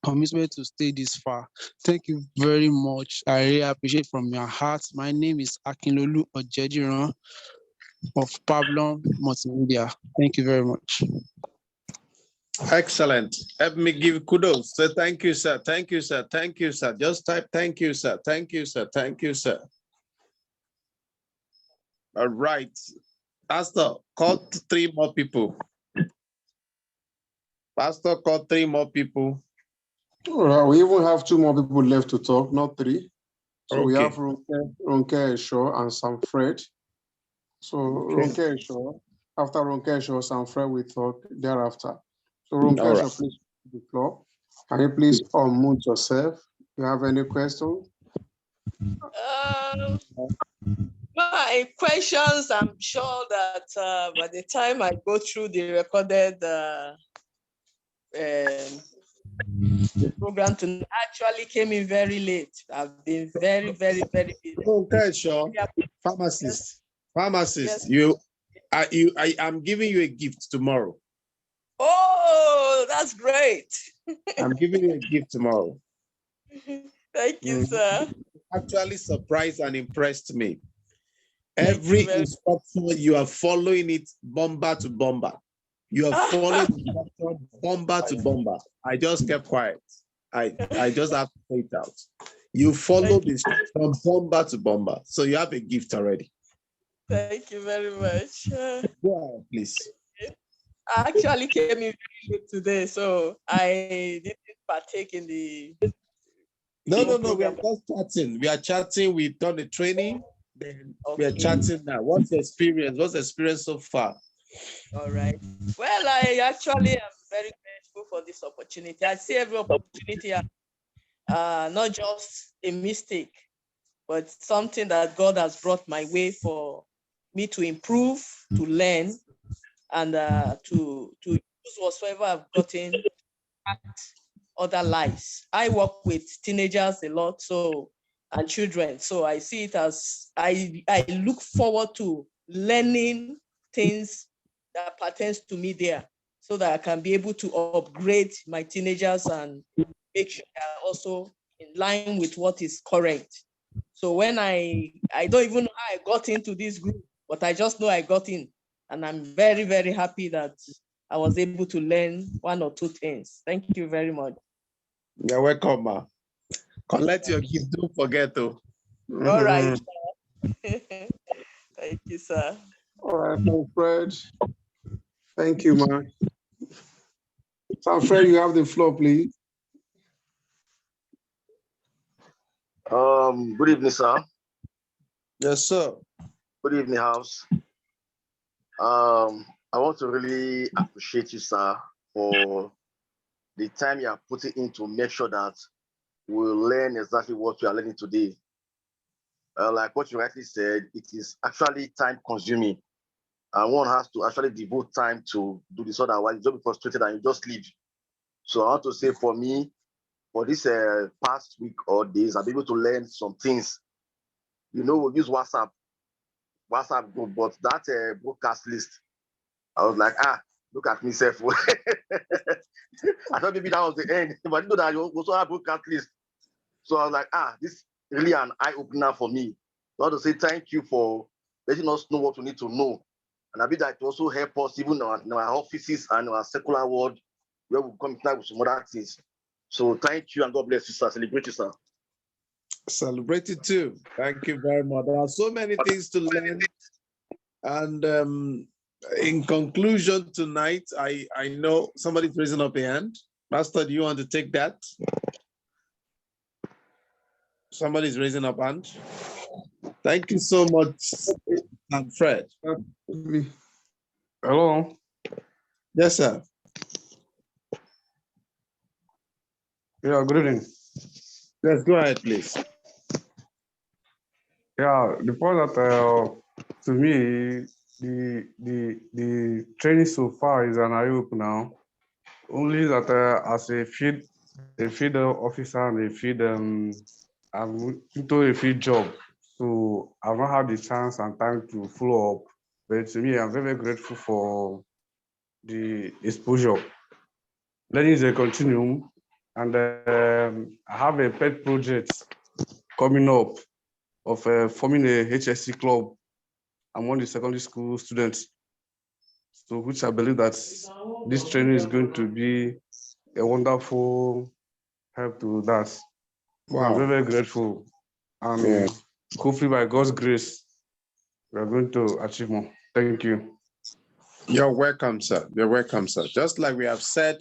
commitment to stay this far. Thank you very much. I really appreciate from your heart. My name is Akinlolu Ojediran of Pablum Multimedia. Thank you very much. Excellent. Let me give kudos. Say thank you, sir. Thank you, sir. Thank you, sir. Just type thank you, sir. Thank you, sir. Thank you, sir. All right. Pastor, call 3 more people. Pastor, call 3 more people. All right, we even have 2 more people left to talk, not 3. So we Okay. have Ronke Esho and Sam Fred. So Ronke Esho, after Ronke Esho, Sam Fred will talk thereafter. So Ronke Esho, please the floor. Can you please unmute yourself? You have any questions? My questions, I'm sure that by the time I go through the recorded the program tonight, actually came in very late. I've been very, very, very busy. Okay, sure. Pharmacist. Pharmacist, Yes. I'm giving you a gift tomorrow. Oh, that's great. I'm giving you a gift tomorrow. Thank you, sir. Actually surprised and impressed me. Every instruction, you are following it bomber to bomber. You are following the instruction bomber to bomber. I just kept quiet. I just have to say it out. You follow the instruction bomber to bomber. So you have a gift already. Thank you very much. Go ahead, please. I actually came in very late today, so I didn't partake in the No, we are just chatting. We are chatting. We've done the training. Then we are chatting now. What's the experience? What's the experience so far? All right. Well, I actually am very grateful for this opportunity. I see every opportunity as not just a mistake, but something that God has brought my way for me to improve, to learn, and to use whatsoever I've gotten at other lives. I work with teenagers a lot, and children. So I see it as I look forward to learning things that pertains to me there, so that I can be able to upgrade my teenagers and make sure they are also in line with what is current. So when I don't even know how I got into this group, but I just know I got in, and I'm very, very happy that I was able to learn 1 or 2 things. Thank you very much. You're welcome, ma. Collect your gift. Don't forget to. All right. Thank you, sir. All right, Fred. Thank you, man. Fred, you have the floor, please. Good evening, sir. Yes, sir. Good evening, house. I want to really appreciate you, sir, for the time you are putting in to make sure that we'll learn exactly what we are learning today. Like what you rightly said, it is actually time consuming. And one has to actually devote time to do this, otherwise you'll be frustrated and you just leave. So I want to say for me, for this past week or days, I've been able to learn some things. You know, we'll use WhatsApp group, but that broadcast list, I was like, look at myself. I thought maybe that was the end, but I didn't know that you also have broadcast list. So I was like, this is really an eye-opener for me. So I want to say thank you for letting us know what we need to know. And I believe that it also help us even in our offices and our secular world, where we come in contact with some other things. So thank you and God bless you, sir. Celebrate you, sir. Celebrate it too. Thank you very much. There are so many things to learn. And in conclusion tonight, I know somebody's raising up a hand. Pastor, do you want to take that? Somebody's raising up hand. Thank you so much, Fred. Hello. Yes, sir. Yeah, good evening. Yes, go ahead, please. Yeah, the point that to me, the training so far is an eye-opener. Only that as a field officer and a field, I'm into a field job, so I've not had the chance and time to follow up. But to me, I'm very, very grateful for the exposure. Learning is a continuum, and I have a pet project coming up of forming a HSC club among the secondary school students. So which I believe that this training is going to be a wonderful help to that. Wow. I'm very, very grateful. And hopefully by God's grace, we are going to achieve more. Thank you. You're welcome, sir. You're welcome, sir. Just like we have said,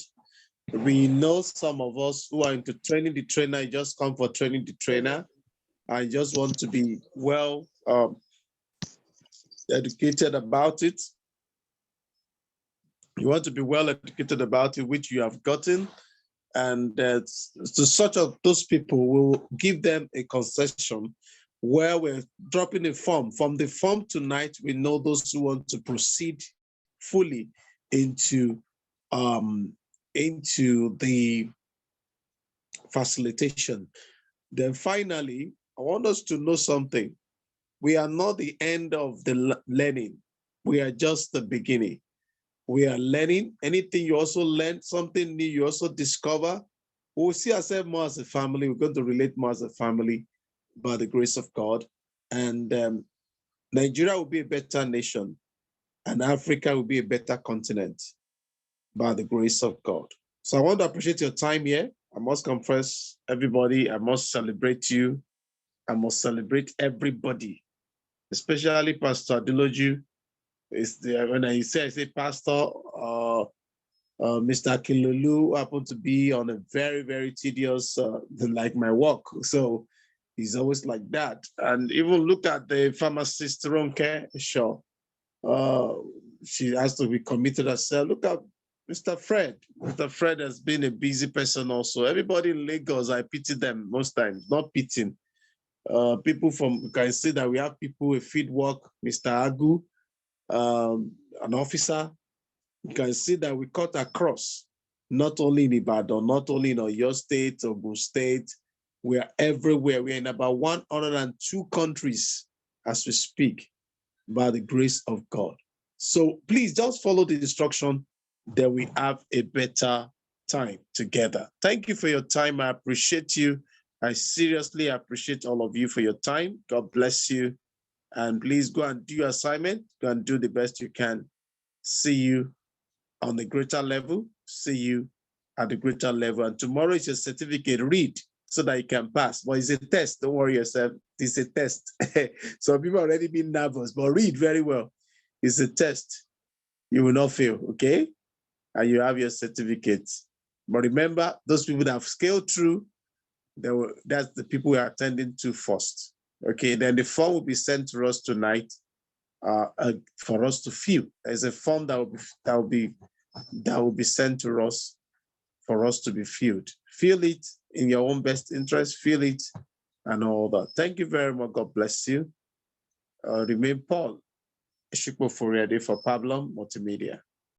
we know some of us who are into training the trainer, you just come for training the trainer. I just want to be well educated about it. You want to be well educated about it, which you have gotten. And to such of those people, we'll give them a concession where we're dropping a form. From the form tonight, we know those who want to proceed fully into the facilitation. Then finally, I want us to know something. We are not the end of the learning. We are just the beginning. We are learning. Anything you also learn, something new you also discover. We'll see ourselves more as a family. We're going to relate more as a family by the grace of God. And Nigeria will be a better nation, and Africa will be a better continent by the grace of God. So I want to appreciate your time here. I must confess, everybody, I must celebrate you. I must celebrate everybody, especially Pastor Adiloju. When I say Pastor, Mr. Kilolu happened to be on a very, very tedious, like my work. So he's always like that. And even look at the pharmacist, Ronke, sure. She has to be committed herself. Look at Mr. Fred. Mr. Fred has been a busy person also. Everybody in Lagos, I pity them most times, not pitying. People from, you can see that we have people with field work, Mr. Agu, an officer. You can see that we cut across, not only in Ibadan, not only in Oyo State, Ogun State, we are everywhere. We are in about 102 countries as we speak by the grace of God. So please just follow the instruction that we have a better time together. Thank you for your time. I appreciate you. I seriously appreciate all of you for your time. God bless you. And please go and do your assignment. Go and do the best you can. See you on the greater level. See you at the greater level. And tomorrow is your certificate. Read so that you can pass. But it's a test. Don't worry yourself. It's a test. Some people already been nervous, but read very well. It's a test. You will not fail, okay? And you have your certificate. But remember, those people that have scaled through, that's the people we are attending to first. Okay, then the form will be sent to us tonight for us to fill. There's a form that will be sent to us for us to be filled. Fill it in your own best interest. Fill it and all that. Thank you very much. God bless you. Remain Paul. For Pablum Multimedia.